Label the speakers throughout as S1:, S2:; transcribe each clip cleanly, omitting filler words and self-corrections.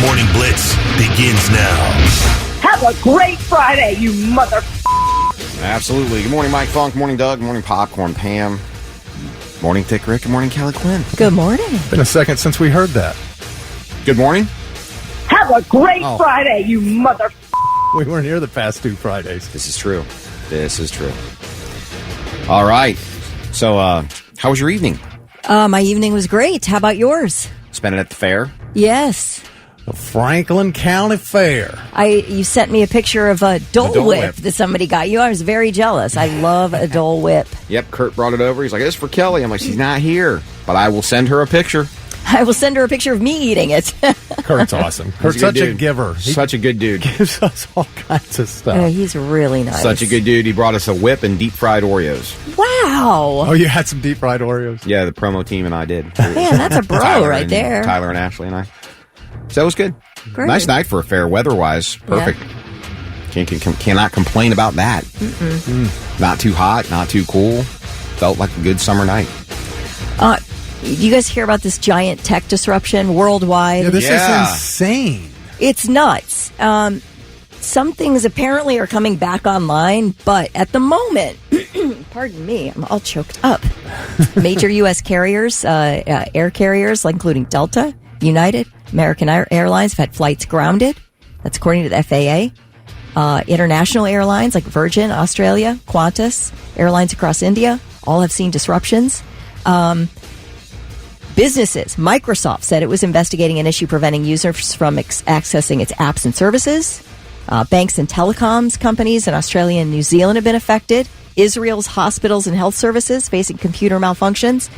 S1: Morning Blitz begins now.
S2: Have a great Friday, you mother...
S3: Absolutely. Good morning, Mike Funk. Morning, Doug. Morning, Popcorn Pam. Morning, Thick Rick. Good morning, Kelly Quinn.
S4: Good morning.
S5: Been a second since we heard that.
S3: Good morning.
S2: Have a great Friday, you mother...
S5: We weren't here the past 2 Fridays.
S3: This is true. This is true. All right. So, how was your evening?
S4: My evening was great. How about yours?
S3: Spent it at the fair?
S4: Yes.
S5: The Franklin County Fair.
S4: You sent me a picture of a Dole
S3: Dole
S4: Whip
S3: Whip
S4: that somebody got you. I was very jealous. I love a Dole Whip.
S3: Yep, Kurt brought it over. He's like, this is for Kelly. I'm like, she's not here, but I will send her a picture.
S4: I will send her a picture of me eating it.
S5: Kurt's awesome. Kurt's such a giver.
S3: Such a good dude.
S5: Gives us all kinds of stuff.
S4: He's really nice.
S3: Such a good dude. He brought us a whip and deep fried Oreos.
S4: Wow.
S5: Oh, you had some deep fried Oreos?
S3: Yeah, the promo team and I did.
S4: Man, that's a bro right there.
S3: Tyler and Ashley and I. So it was good.
S4: Great.
S3: Nice night for a fair, weather-wise. Perfect. Yeah. Cannot complain about that. Not too hot, not too cool. Felt like a good summer night.
S4: You guys hear about this giant tech disruption worldwide?
S5: Yeah, this is insane.
S4: It's nuts. Some things apparently are coming back online, but at the moment, pardon me, I'm all choked up. Major U.S. carriers, air carriers, like including Delta, United, American Airlines, have had flights grounded. That's according to the FAA. International airlines like Virgin, Australia, Qantas, airlines across India, all have seen disruptions. Businesses, Microsoft said it was investigating an issue preventing users from accessing its apps and services. Banks and telecoms companies in Australia and New Zealand have been affected. Israel's hospitals and health services facing computer malfunctions.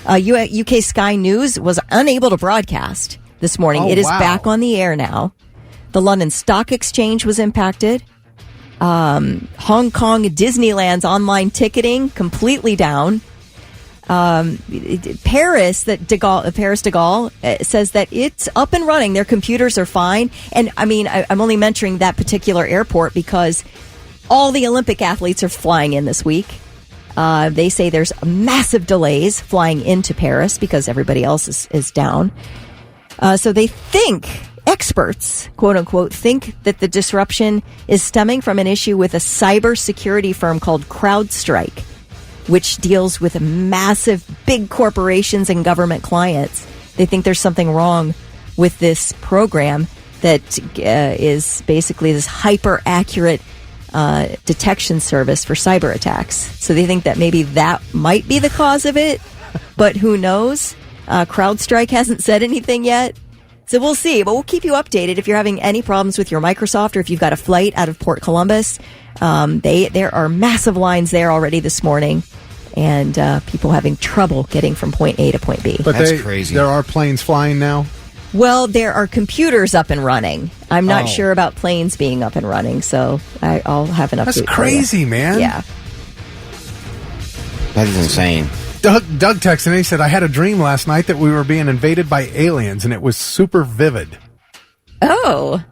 S4: UK Sky News was unable to broadcast this morning. It is back on the air now. The London Stock Exchange was impacted. Hong Kong Disneyland's online ticketing completely down. Paris de Gaulle says that it's up and running. Their computers are fine. And I mean, I'm only mentioning that particular airport because all the Olympic athletes are flying in this week. They say there's massive delays flying into Paris because everybody else is down. So they think, experts, quote unquote, think that the disruption is stemming from an issue with a cybersecurity firm called CrowdStrike, which deals with massive, big corporations and government clients. They think there's something wrong with this program that is basically this hyper-accurate detection service for cyber attacks. So they think that maybe that might be the cause of it, but who knows? CrowdStrike hasn't said anything yet. So we'll see, but we'll keep you updated if you're having any problems with your Microsoft or if you've got a flight out of Port Columbus. There are massive lines there already this morning, and people having trouble getting from point A to point B.
S5: But
S3: that's crazy.
S5: There are planes flying now?
S4: Well, there are computers up and running. I'm not sure about planes being up and running, so I'll have an update.
S5: That's crazy, man.
S4: Yeah.
S3: That is insane.
S5: Doug texted and he said, I had a dream last night that we were being invaded by aliens, and it was super vivid.
S4: Oh.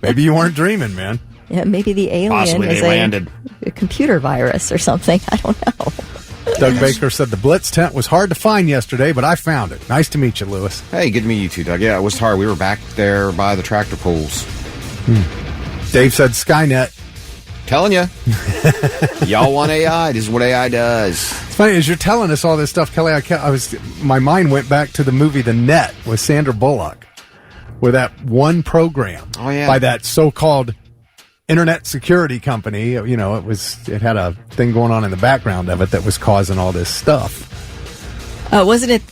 S5: Maybe you weren't dreaming, man.
S4: Yeah, maybe the alien
S3: Possibly
S4: is
S3: they landed.
S4: a computer virus or something. I don't know.
S5: Doug Baker said the Blitz tent was hard to find yesterday, but I found it. Nice to meet you, Lewis.
S3: Hey, good to meet you too, Doug. Yeah, it was hard. We were back there by the tractor pools.
S5: Dave said Skynet.
S3: Telling you. Y'all want AI. This is what AI does.
S5: It's funny, as you're telling us all this stuff, Kelly, my mind went back to the movie The Net with Sandra Bullock, where that one program by that so-called internet security company, you know, it had a thing going on in the background of it that was causing all this stuff.
S4: Wasn't it?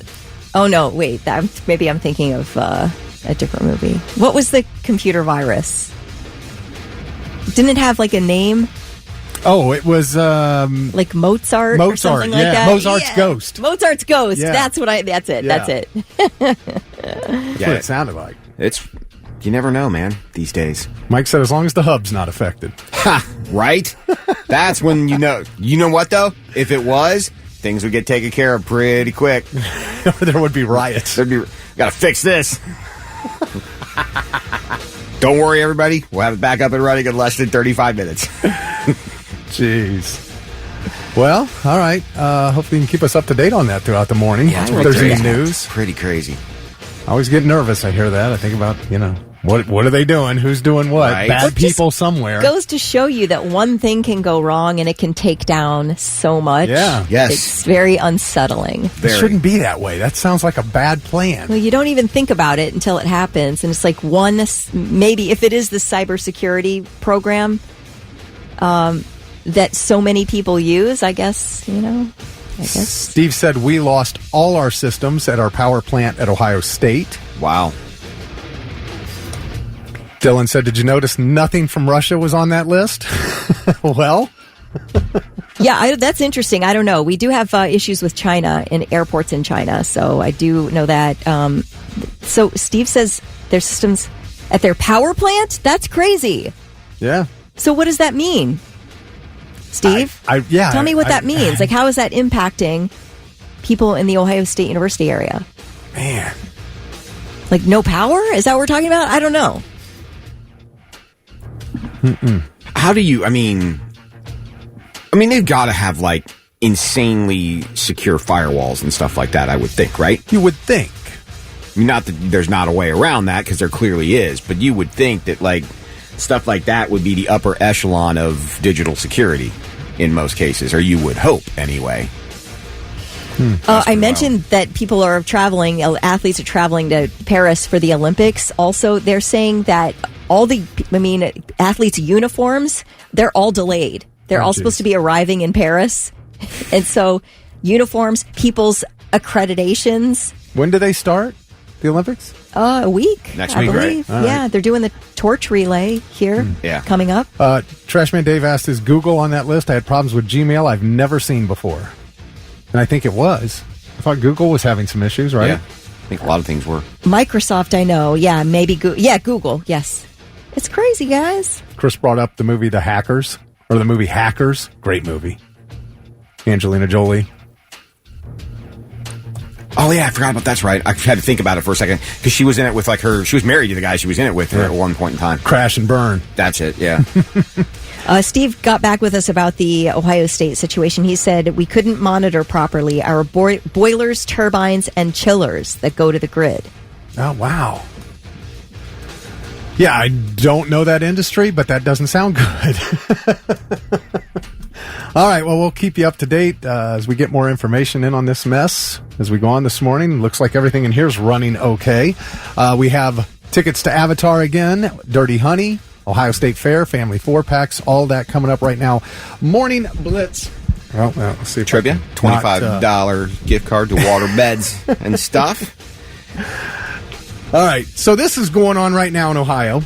S4: Oh no, wait. Maybe I'm thinking of a different movie. What was the computer virus? Didn't it have like a name?
S5: Oh, it was
S4: like Mozart or something like that.
S5: Mozart's Ghost.
S4: Mozart's Ghost.
S5: Yeah.
S4: That's it.
S5: Yeah.
S4: That's it.
S5: That's what it sounded like.
S3: You never know, man, these days.
S5: Mike said as long as the hub's not affected.
S3: Ha! Right? That's when you know. You know what, though? If it was, things would get taken care of pretty quick.
S5: There would be riots.
S3: Gotta fix this. Don't worry, everybody. We'll have it back up and running in less than 35 minutes.
S5: Jeez. Well, all right. Hopefully you can keep us up to date on that throughout the morning.
S3: Yeah,
S5: if there's any news.
S3: Pretty crazy.
S5: I always get nervous. I hear that. I think about, what are they doing? Who's doing what?
S3: Right.
S5: Bad people somewhere.
S4: Goes to show you that one thing can go wrong and it can take down so much.
S5: Yeah.
S3: Yes.
S4: It's very unsettling.
S5: It shouldn't be that way. That sounds like a bad plan.
S4: Well, you don't even think about it until it happens. And it's like maybe if it is the cybersecurity program that so many people use, I guess.
S5: Steve said we lost all our systems at our power plant at Ohio State.
S3: Wow.
S5: Dylan said, did you notice nothing from Russia was on that list? Well.
S4: Yeah, that's interesting. I don't know. We do have issues with China in airports in China, so I do know that. So Steve says their systems at their power plant? That's crazy.
S5: Yeah.
S4: So what does that mean? Steve?
S5: Tell
S4: me what that means. Like, how is that impacting people in the Ohio State University area?
S5: Man.
S4: Like, no power? Is that what we're talking about? I don't know.
S3: How do you, I mean, they've got to have, like, insanely secure firewalls and stuff like that, I would think, right?
S5: You would think.
S3: I mean, not that there's not a way around that, because there clearly is, but you would think that, like, stuff like that would be the upper echelon of digital security in most cases, or you would hope anyway.
S4: I mentioned that people are traveling, athletes are traveling to Paris for the Olympics. Also, they're saying that athletes' uniforms, they're all delayed. They're all supposed to be arriving in Paris. And so, uniforms, people's accreditations.
S5: When do they start, the Olympics?
S4: A week.
S3: Next
S4: I
S3: week,
S4: believe.
S3: right?
S4: Yeah, they're doing the torch relay here coming up.
S5: Trashman Dave asked, is Google on that list? I had problems with Gmail I've never seen before. And I think it was. I thought Google was having some issues, right?
S3: Yeah, I think a lot of things were.
S4: Microsoft, I know. Yeah, maybe Google. Yeah, Google, yes. It's crazy, guys.
S5: Chris brought up the movie The Hackers, or the movie Hackers. Great movie. Angelina Jolie.
S3: Oh, yeah, I forgot about that's right. I had to think about it for a second, because she was in it with, like, she was married to the guy she was in it with at one point in time.
S5: Crash and burn.
S3: That's it, yeah.
S4: Steve got back with us about the Ohio State situation. He said we couldn't monitor properly our boilers, turbines, and chillers that go to the grid.
S5: Oh, wow. Yeah, I don't know that industry, but that doesn't sound good. All right, well, we'll keep you up to date as we get more information in on this mess as we go on this morning. Looks like everything in here is running okay. We have tickets to Avatar again, Dirty Honey, Ohio State Fair, Family 4-packs, all that coming up right now. Morning Blitz. Well, let's see.
S3: Trivia, $25 gift card to water beds and stuff.
S5: All right, so this is going on right now in Ohio.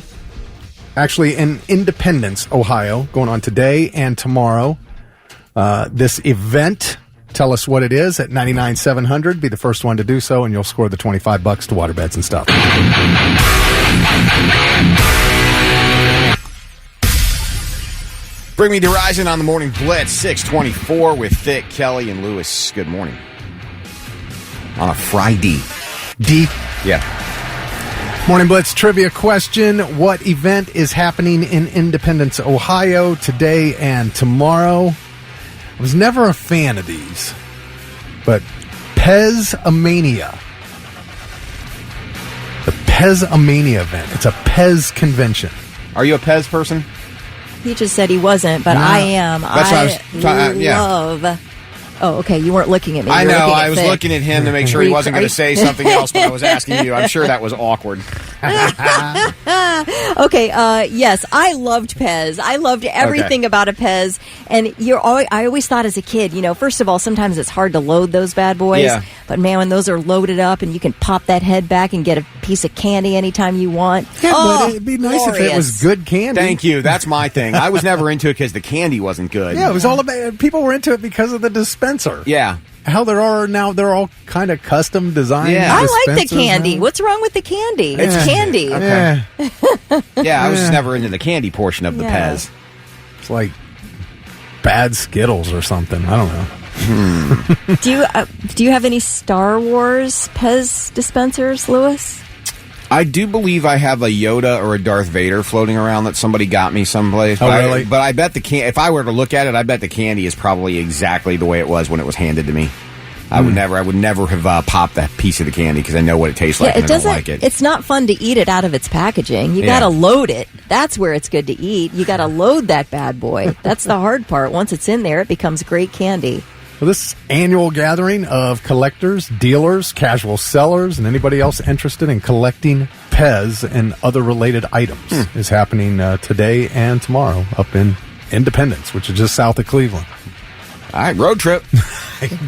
S5: Actually, in Independence, Ohio, going on today and tomorrow. This event, tell us what it is at 99-700. Be the first one to do so, and you'll score the $25 to water beds and stuff.
S3: Bring me to Horizon on the Morning Blitz, 624 with Thick, Kelly, and Lewis. Good morning. On a Friday.
S5: D.
S3: Yeah.
S5: Morning Blitz trivia question. What event is happening in Independence, Ohio today and tomorrow? I was never a fan of these, but Pez-A-Mania. The Pez-A-Mania event. It's a Pez convention.
S3: Are you a Pez person?
S4: He just said he wasn't, but I am.
S3: That's what I was
S4: love. Oh, okay. You weren't looking at me.
S3: I know. I was
S4: Thick.
S3: looking at him to make sure he wasn't going to say something else, but I was asking you. I'm sure that was awkward.
S4: Okay. Yes, I loved Pez. I loved everything about a Pez. And I always thought as a kid, first of all, sometimes it's hard to load those bad boys.
S3: Yeah.
S4: But man, when those are loaded up and you can pop that head back and get a piece of candy anytime you want.
S5: Yeah, but it'd be nice
S4: glorious.
S5: if it was good candy.
S3: Thank you. That's my thing. I was never into it because the candy wasn't good.
S5: Yeah, it was all about, people were into it because of the dispenser.
S3: Yeah.
S5: How they're all kind of custom designed.
S3: Yeah.
S4: I like the candy.
S5: Now.
S4: What's wrong with the candy? It's candy.
S3: Okay. Yeah, I was just never into the candy portion of the Pez.
S5: It's like bad Skittles or something. I don't know.
S4: Do you have any Star Wars Pez dispensers, Lewis?
S3: I do believe I have a Yoda or a Darth Vader floating around that somebody got me someplace.
S5: Oh, really?
S3: But I bet if I were to look at it, I bet the candy is probably exactly the way it was when it was handed to me. I would never have popped that piece of the candy because I know what it tastes like and I don't like it.
S4: It's not fun to eat it out of its packaging. You got to load it. That's where it's good to eat. You got to load that bad boy. That's the hard part. Once it's in there, it becomes great candy.
S5: Well, this annual gathering of collectors, dealers, casual sellers, and anybody else interested in collecting Pez and other related items is happening today and tomorrow up in Independence, which is just south of Cleveland.
S3: All right, road trip.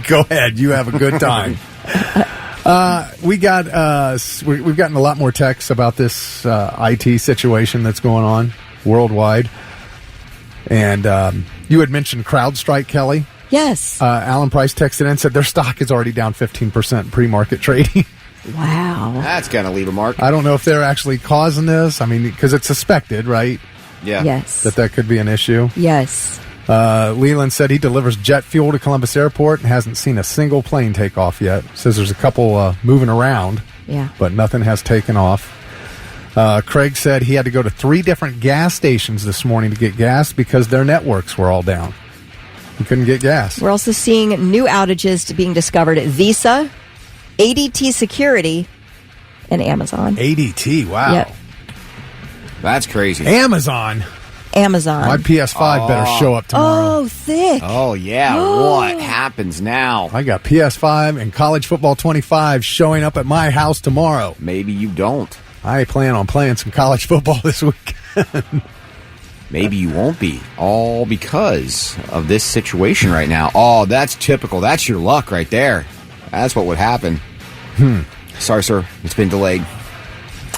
S5: Go ahead. You have a good time. We've gotten a lot more texts about this IT situation that's going on worldwide. And you had mentioned CrowdStrike, Kelly.
S4: Yes.
S5: Alan Price texted in and said their stock is already down 15% pre-market trading.
S4: Wow.
S3: That's going to leave a mark.
S5: I don't know if they're actually causing this. I mean, because it's suspected, right?
S3: Yeah.
S4: Yes.
S5: That could be an issue.
S4: Yes.
S5: Leland said he delivers jet fuel to Columbus Airport and hasn't seen a single plane take off yet. Says there's a couple moving around, but nothing has taken off. Craig said he had to go to 3 different gas stations this morning to get gas because their networks were all down. He couldn't get gas.
S4: We're also seeing new outages being discovered at Visa, ADT Security, and Amazon.
S5: ADT, wow.
S4: Yep.
S3: That's crazy.
S5: Amazon. My PS5 better show up tomorrow.
S4: Oh, thick.
S3: Oh, yeah. What happens now?
S5: I got PS5 and College Football 25 showing up at my house tomorrow.
S3: Maybe you don't.
S5: I plan on playing some college football this weekend.
S3: Maybe you won't be. All because of this situation right now. Oh, that's typical. That's your luck right there. That's what would happen. Sorry, sir. It's been delayed.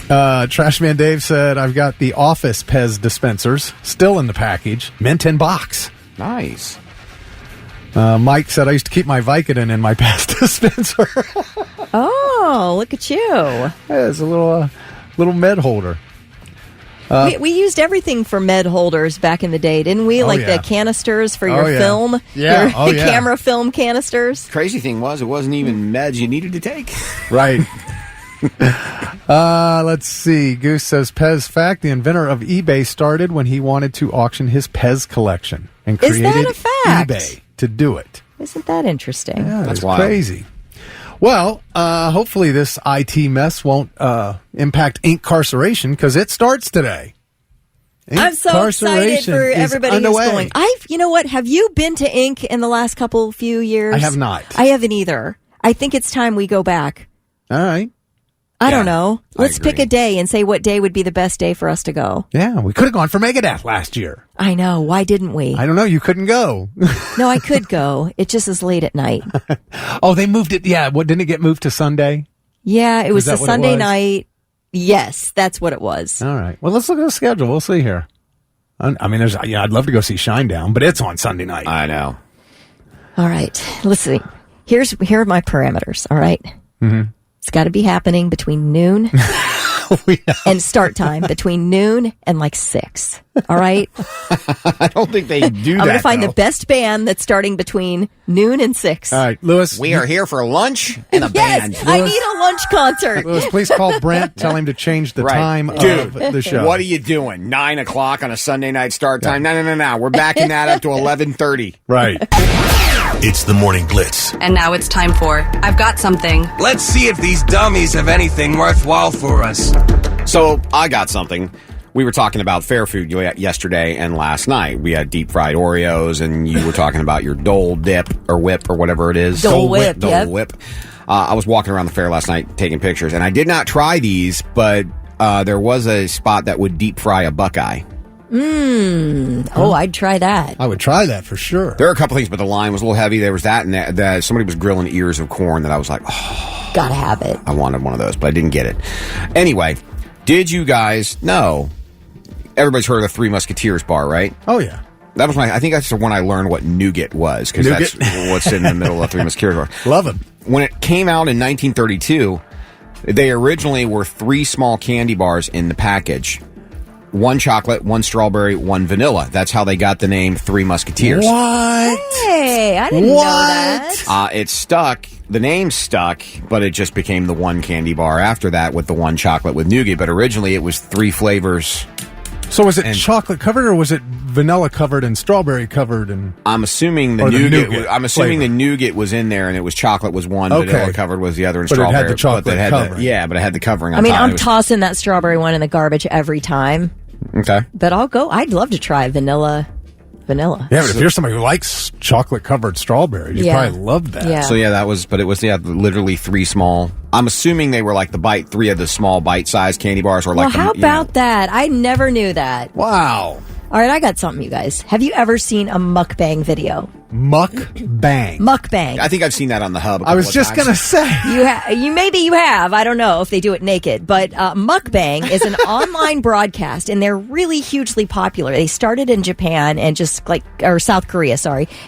S5: Trashman Dave said, I've got the Office Pez dispensers still in the package, mint in box.
S3: Nice.
S5: Mike said, I used to keep my Vicodin in my Pez dispenser.
S4: Oh, look at you.
S5: Yeah, it's a little med holder.
S4: We used everything for med holders back in the day, didn't we? The canisters for your film.
S5: Yeah.
S4: Your camera film canisters.
S3: Crazy thing was, it wasn't even meds you needed to take.
S5: Right. Let's see. Goose says, Pez fact, the inventor of eBay started when he wanted to auction his Pez collection and created
S4: Is that a fact?
S5: eBay to do it.
S4: Isn't that interesting?
S5: Yeah, that's
S3: wild.
S5: crazy. Well, hopefully this IT mess won't impact incarceration because it starts today.
S4: I'm so excited for everybody who's going. You know what? Have you been to Inc. in the last few years?
S5: I have not.
S4: I haven't either. I think it's time we go back.
S5: All right.
S4: I don't know. Let's
S3: agree.
S4: pick a day and say what day would be the best day for us to go.
S5: Yeah, we could have gone for Megadeth last year.
S4: I know. Why didn't we?
S5: I don't know. You couldn't go.
S4: No, I could go. It just is late at night.
S5: Oh, they moved it. Yeah. What, didn't it get moved to Sunday?
S4: Yeah, it was a Sunday
S5: was?
S4: night. Yes, that's what it was.
S5: All right. Well, let's look at the schedule. We'll see here. I mean, I'd love to go see Shinedown, but it's on Sunday night.
S3: I know.
S4: All right. Let's see. Here are my parameters. All right.
S5: Mm-hmm.
S4: It's got to be happening between noon and start time between noon and 6. All right.
S3: I don't think they do that.
S4: I'm going to find the best band that's starting between noon and 6.
S5: All right, Lewis.
S3: We are here for lunch and a band.
S4: Yes, I need a lunch concert.
S5: Lewis, please call Brent. Tell him to change the time of the show.
S3: What are you doing? 9 o'clock on a Sunday night start time? No. We're backing that up to 11:30.
S5: Right.
S1: It's the Morning Blitz.
S6: And now it's time for I've Got Something.
S7: Let's see if these dummies have anything worthwhile for us.
S3: So I got something. We were talking about fair food yesterday and last night. We had deep fried Oreos, and you were talking about your Dole Dip or Whip or whatever it is.
S4: Dole Whip.
S3: Dole Whip. I was walking around the fair last night taking pictures, and I did not try these, but there was a spot that would deep fry a Buckeye.
S4: Oh, I'd try that.
S5: I would try that for sure.
S3: There are a couple things, but the line was a little heavy. There was that, and that somebody was grilling ears of corn that I was like, oh,
S4: gotta have it.
S3: I wanted one of those, but I didn't get it. Anyway, did you guys know? Everybody's heard of the Three Musketeers bar, right?
S5: Oh yeah.
S3: That was I think that's the one I learned what nougat was, because that's what's in the middle of Three Musketeers bar.
S5: Love them.
S3: When it came out in 1932, they originally were 3 small candy bars in the package. 1 chocolate, 1 strawberry, 1 vanilla. That's how they got the name Three Musketeers.
S5: What?
S4: Hey, I didn't know that.
S3: It stuck. The name stuck, but it just became the 1 candy bar after that with the 1 chocolate with nougat. But originally it was 3 flavors
S5: So was it chocolate covered or was it vanilla covered and strawberry covered? And
S3: I'm assuming the nougat. The nougat was in there, and it was chocolate was one, vanilla covered was the other, and strawberry.
S5: It had the chocolate covering.
S3: But it had the covering. On
S4: I mean,
S3: top.
S4: I'm tossing that strawberry one in the garbage every time.
S3: Okay,
S4: but I'd love to try vanilla. Yeah,
S5: but if you're somebody who likes chocolate covered strawberries, you probably love that.
S4: Yeah.
S3: So it was literally 3 small. I'm assuming they were like 3 of the small bite-sized candy bars, or like.
S4: Well, how about that? I never knew that.
S5: Wow.
S4: All right, I got something, you guys. Have you ever seen a mukbang video? Mukbang.
S3: I think I've seen that on the Hub.
S5: I was just going to say.
S4: Maybe you have. I don't know if they do it naked. But mukbang is an online broadcast, and they're really hugely popular. They started in Japan and or South Korea,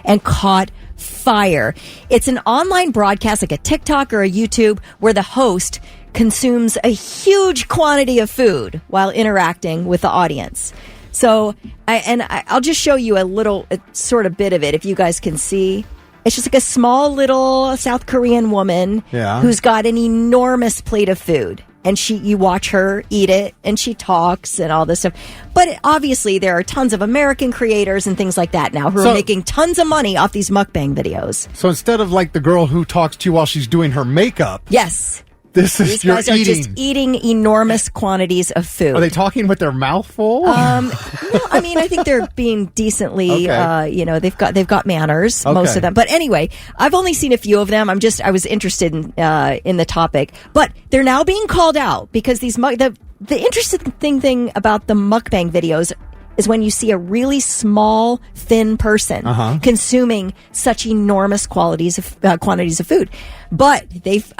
S4: and caught fire. It's an online broadcast like a TikTok or a YouTube where the host consumes a huge quantity of food while interacting with the audience. So, I'll just show you a sort of bit of it if you guys can see. It's just like a small little South Korean woman who's got an enormous plate of food. And you watch her eat it, and she talks and all this stuff. But obviously, there are tons of American creators and things like that now who are making tons of money off these mukbang videos.
S5: So instead of like the girl who talks to you while she's doing her makeup.
S4: Yes.
S5: These guys
S4: are just eating enormous quantities of food.
S5: Are they talking with their mouth full?
S4: No, I mean, I think they're being decently, they've got manners, most of them. But anyway, I've only seen a few of them. I was interested in the topic, but they're now being called out because the interesting thing about the mukbang videos is when you see a really small, thin person consuming such enormous quantities of food. But they've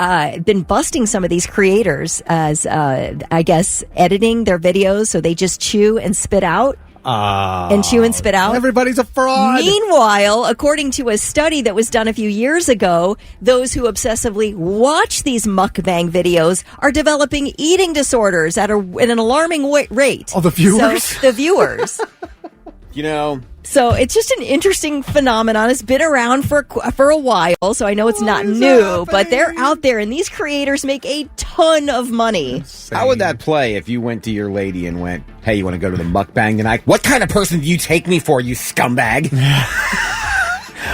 S4: been busting some of these creators as, I guess, editing their videos so they just chew and spit out. And chew and spit out.
S5: Everybody's a fraud.
S4: Meanwhile, according to a study that was done a few years ago, those who obsessively watch these mukbang videos are developing eating disorders at an alarming rate.
S5: Oh, the viewers?
S4: So, the viewers. So it's just an interesting phenomenon. It's been around for a while, so I know it's not new, but they're out there, and these creators make a ton of money.
S3: How would that play if you went to your lady and went, hey, you want to go to the mukbang tonight? What kind of person do you take me for, you scumbag?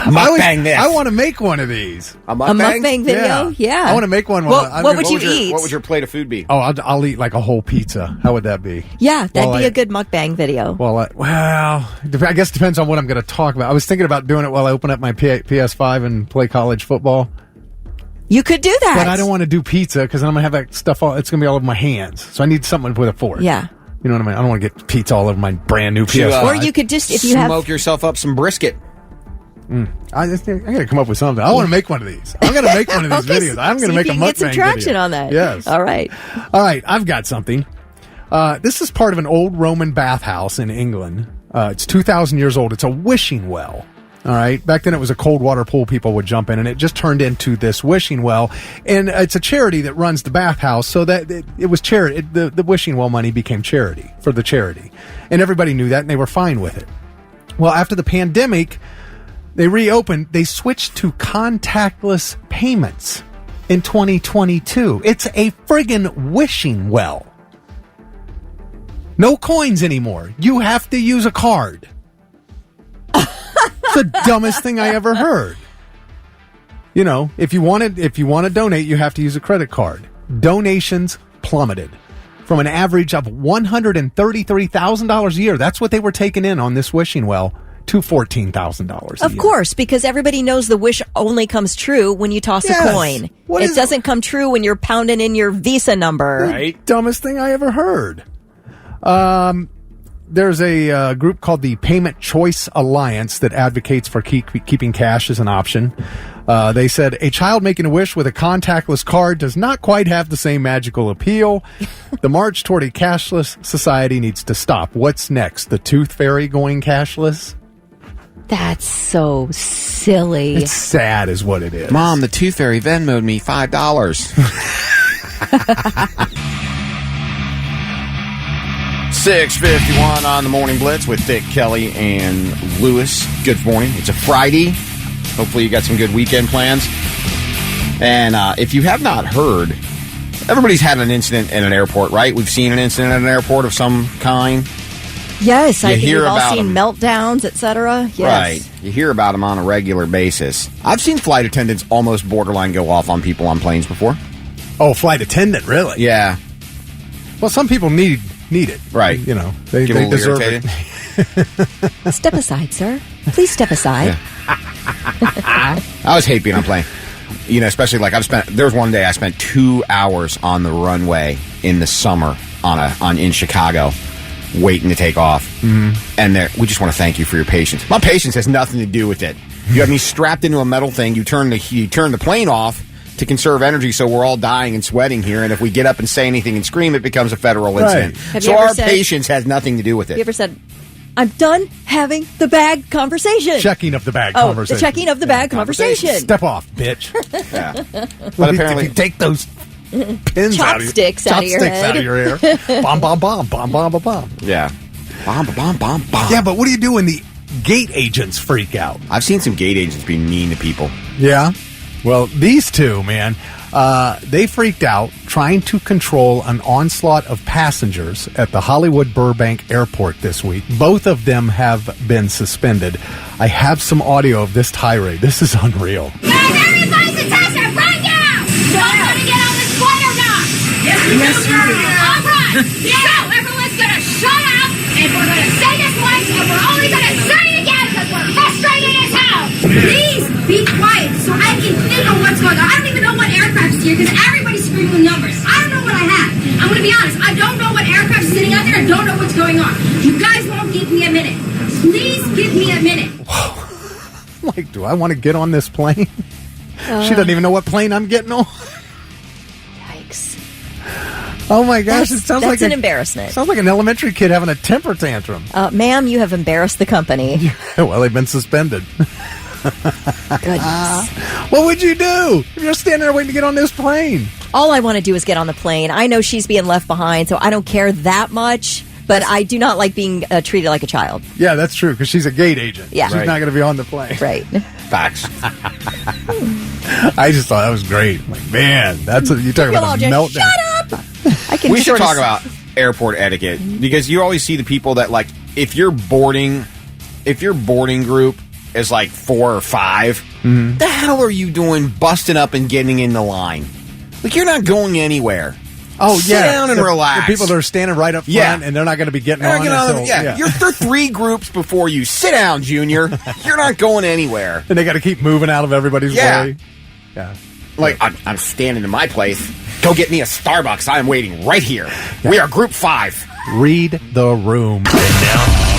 S3: Mukbang this.
S5: I want to make one of these.
S3: A mukbang
S4: video? Yeah.
S5: I want to make one.
S4: What would you eat?
S3: What would your plate of food be?
S5: Oh, I'll eat like a whole pizza. How would that be?
S4: Yeah, that'd be a good mukbang video.
S5: Well, I guess it depends on what I'm going to talk about. I was thinking about doing it while I open up my PS5 and play college football.
S4: You could do that.
S5: But I don't want to do pizza because then I'm going to have that stuff it's going to be all over my hands. So I need something with a fork.
S4: Yeah.
S5: You know what I mean? I don't want to get pizza all over my brand new PS5.
S4: Or you could just,
S3: smoke yourself up some brisket.
S5: I got to come up with something. I want to make one of these. I'm going to make one of these videos. I'm going to make a mukbang video.
S4: Get some traction on that.
S5: Yes.
S4: All right.
S5: I've got something. This is part of an old Roman bathhouse in England. It's 2,000 years old. It's a wishing well. All right. Back then it was a cold water pool people would jump in, and it just turned into this wishing well. And it's a charity that runs the bathhouse, so that it was charity. The wishing well money became charity for the charity. And everybody knew that, and they were fine with it. Well, after the pandemic, they reopened. They switched to contactless payments in 2022. It's a friggin' wishing well. No coins anymore. You have to use a card. It's the dumbest thing I ever heard. If you want to donate, you have to use a credit card. Donations plummeted from an average of $133,000 a year. That's what they were taking in on this wishing well, to $14,000 a year.
S4: Of course, because everybody knows the wish only comes true when you toss a coin. It doesn't come true when you're pounding in your Visa number.
S5: Right. Dumbest thing I ever heard. There's a group called the Payment Choice Alliance that advocates for keeping cash as an option. They said a child making a wish with a contactless card does not quite have the same magical appeal. The march toward a cashless society needs to stop. What's next? The Tooth Fairy going cashless?
S4: That's so silly.
S5: It's sad is what it is.
S3: Mom, the Tooth Fairy Venmo'd me $5. 6:51 on the Morning Blitz with Thick, Kelly, and Lewis. Good morning. It's a Friday. Hopefully you got some good weekend plans. And if you have not heard, everybody's had an incident in an airport, right? We've seen an incident at an airport of some kind.
S4: Yes, I think
S3: hear
S4: we've all
S3: about
S4: seen
S3: them.
S4: meltdowns, etc. Yes.
S3: Right. You hear about them on a regular basis. I've seen flight attendants almost borderline go off on people on planes before.
S5: Oh, flight attendant, really?
S3: Yeah.
S5: Well, some people need it.
S3: Right.
S5: You know, they
S3: Get a little
S5: deserve
S3: irritated.
S5: it.
S4: Step aside, sir. Please step aside.
S3: I always hate being on a plane. You know, especially like there was one day I spent 2 hours on the runway in the summer in Chicago waiting to take off. Mm-hmm. And we just want to thank you for your patience. My patience has nothing to do with it. You have me strapped into a metal thing. You turn the plane off to conserve energy, so we're all dying and sweating here. And if we get up and say anything and scream, it becomes a federal incident. So our patience has nothing to do with it.
S4: Have you ever said, I'm done having the bag conversation?
S5: Checking of the bag conversation.
S4: The checking of the bag conversation.
S5: Step off, bitch.
S3: Yeah. But apparently,
S5: if you take those pins
S4: chopsticks out of your
S5: hair. Bomb, bomb, bomb, bomb, bomb, bomb, bomb.
S3: Yeah. Bomb, bomb, bomb, bomb.
S5: Yeah, but what do you do when the gate agents freak out?
S3: I've seen some gate agents be mean to people.
S5: Yeah. Well, these two, man, they freaked out trying to control an onslaught of passengers at the Hollywood Burbank Airport this week. Both of them have been suspended. I have some audio of this tirade. This is unreal.
S8: Guys, everybody's attention right now! Y'all want to get on this plane or not? Yes, we do. All right. So everyone's going to shut up, and we're going to say this once, and we're only going to say it again because we're frustrated as hell. Please be quiet so I can think of what's going on. I don't even know what aircraft's here because everybody's screaming numbers. I don't know what I have. I'm going to be honest. I don't know what aircraft's sitting out there and don't know what's going on. You guys won't give me a minute. Please give me a minute.
S5: Like, do I want to get on this plane? She doesn't even know what plane I'm getting on.
S4: Yikes.
S5: Oh my gosh, it sounds like
S4: an embarrassment.
S5: Sounds like an elementary kid having a temper tantrum.
S4: Ma'am, you have embarrassed the company.
S5: Well, they've been suspended.
S4: Goodness.
S5: What would you do if you're standing there waiting to get on this plane?
S4: All I want to do is get on the plane. I know she's being left behind, so I don't care that much. But I do not like being treated like a child.
S5: Yeah, that's true, because she's a gate agent.
S4: Yeah.
S5: She's not going to be on the plane.
S4: Right.
S3: Facts.
S5: I just thought that was great. Like, man, that's what you talk about a meltdown.
S4: Shut up!
S3: We should talk about airport etiquette, because you always see the people that, like, if your boarding group is like 4 or 5, the hell are you doing busting up and getting in the line? Like, you're not going anywhere.
S5: Oh,
S3: Sit down and relax.
S5: The people that are standing right up front, and they're not going to be getting on.
S3: You're 3 groups before you. Sit down, Junior. You're not going anywhere.
S5: And they got to keep moving out of everybody's way. Yeah.
S3: Like, I'm standing in my place. Go get me a Starbucks. I am waiting right here. Yeah. We are Group 5.
S5: Read the room.
S1: And now,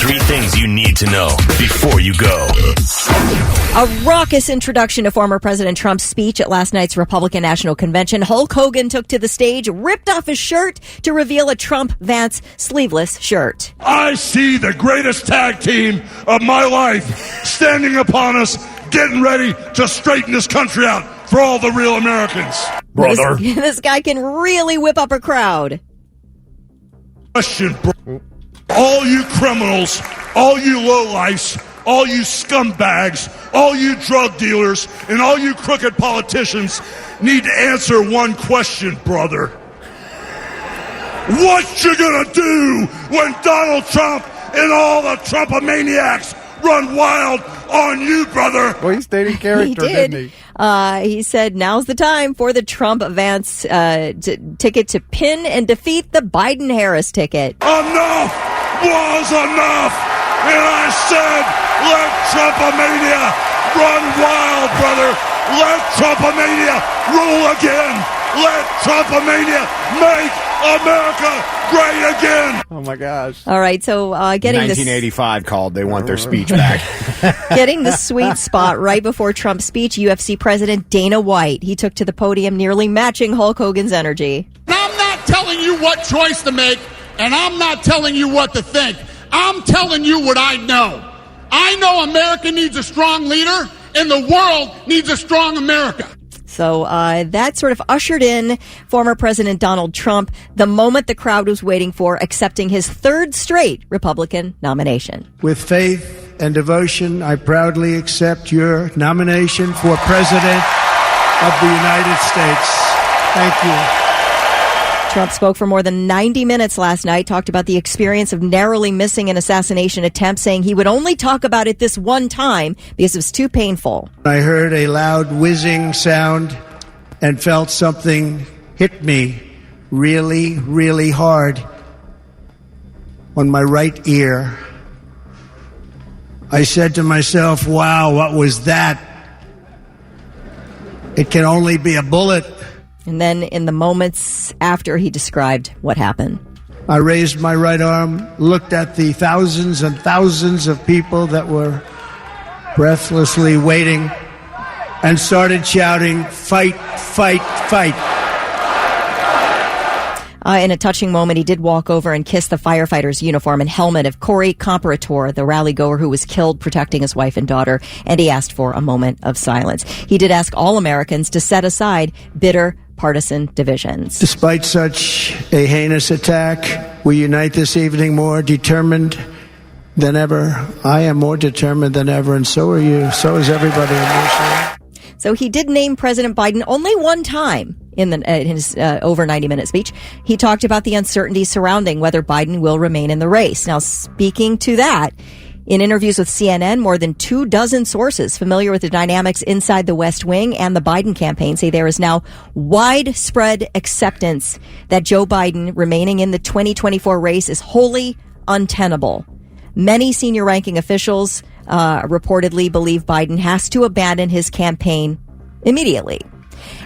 S1: 3 things you need to know before you go.
S4: A raucous introduction to former President Trump's speech at last night's Republican National Convention. Hulk Hogan took to the stage, ripped off his shirt to reveal a Trump-Vance sleeveless shirt.
S9: I see the greatest tag team of my life standing upon us, getting ready to straighten this country out for all the real Americans.
S5: Brother.
S4: This guy can really whip up a crowd.
S9: Question, bro. All you criminals, all you lowlifes, all you scumbags, all you drug dealers, and all you crooked politicians need to answer one question, brother. What you gonna do when Donald Trump and all the Trumpomaniacs run wild on you, brother?
S5: Well, he stayed in character, didn't he?
S4: He said, now's the time for the Trump-Vance ticket to pin and defeat the Biden-Harris ticket.
S9: Enough was enough! And I said, let Trumpomania run wild, brother! Let Trumpomania rule again! Let Trumpomania make America great again!
S5: Oh, my gosh.
S4: All right, so getting
S3: 1985 called. They want their speech back.
S4: Getting the sweet spot right before Trump's speech, UFC President Dana White. He took to the podium nearly matching Hulk Hogan's energy.
S10: I'm not telling you what choice to make, and I'm not telling you what to think. I'm telling you what I know. I know America needs a strong leader, and the world needs a strong America.
S4: So that sort of ushered in former President Donald Trump the moment the crowd was waiting for, accepting his 3rd straight Republican nomination.
S11: With faith and devotion, I proudly accept your nomination for President of the United States. Thank you.
S4: Trump spoke for more than 90 minutes last night, talked about the experience of narrowly missing an assassination attempt, saying he would only talk about it this one time because it was too painful.
S11: I heard a loud whizzing sound and felt something hit me really, really hard on my right ear. I said to myself, wow, what was that? It can only be a bullet.
S4: And then in the moments after, he described what happened.
S11: I raised my right arm, looked at the thousands and thousands of people that were breathlessly waiting, and started shouting, fight, fight, fight.
S4: In a touching moment, he did walk over and kiss the firefighter's uniform and helmet of Corey Comparator, the rally-goer who was killed protecting his wife and daughter, and he asked for a moment of silence. He did ask all Americans to set aside bitter partisan divisions.
S11: Despite such a heinous attack, we unite this evening more determined than ever. I am more determined than ever, and so are you. So is everybody in this room.
S4: So he did name President Biden only one time in his over 90-minute speech. He talked about the uncertainty surrounding whether Biden will remain in the race. Now, speaking to that, in interviews with CNN, more than 24 sources familiar with the dynamics inside the West Wing and the Biden campaign say there is now widespread acceptance that Joe Biden remaining in the 2024 race is wholly untenable. Many senior ranking officials reportedly believe Biden has to abandon his campaign immediately.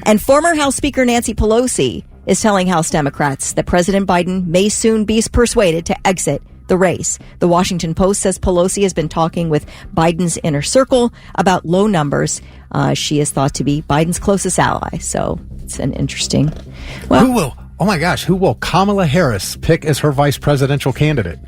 S4: And former House Speaker Nancy Pelosi is telling House Democrats that President Biden may soon be persuaded to exit the race. The Washington Post says Pelosi has been talking with Biden's inner circle about low numbers. She is thought to be Biden's closest ally. So it's an interesting. Well,
S5: who will Kamala Harris pick as her vice presidential candidate?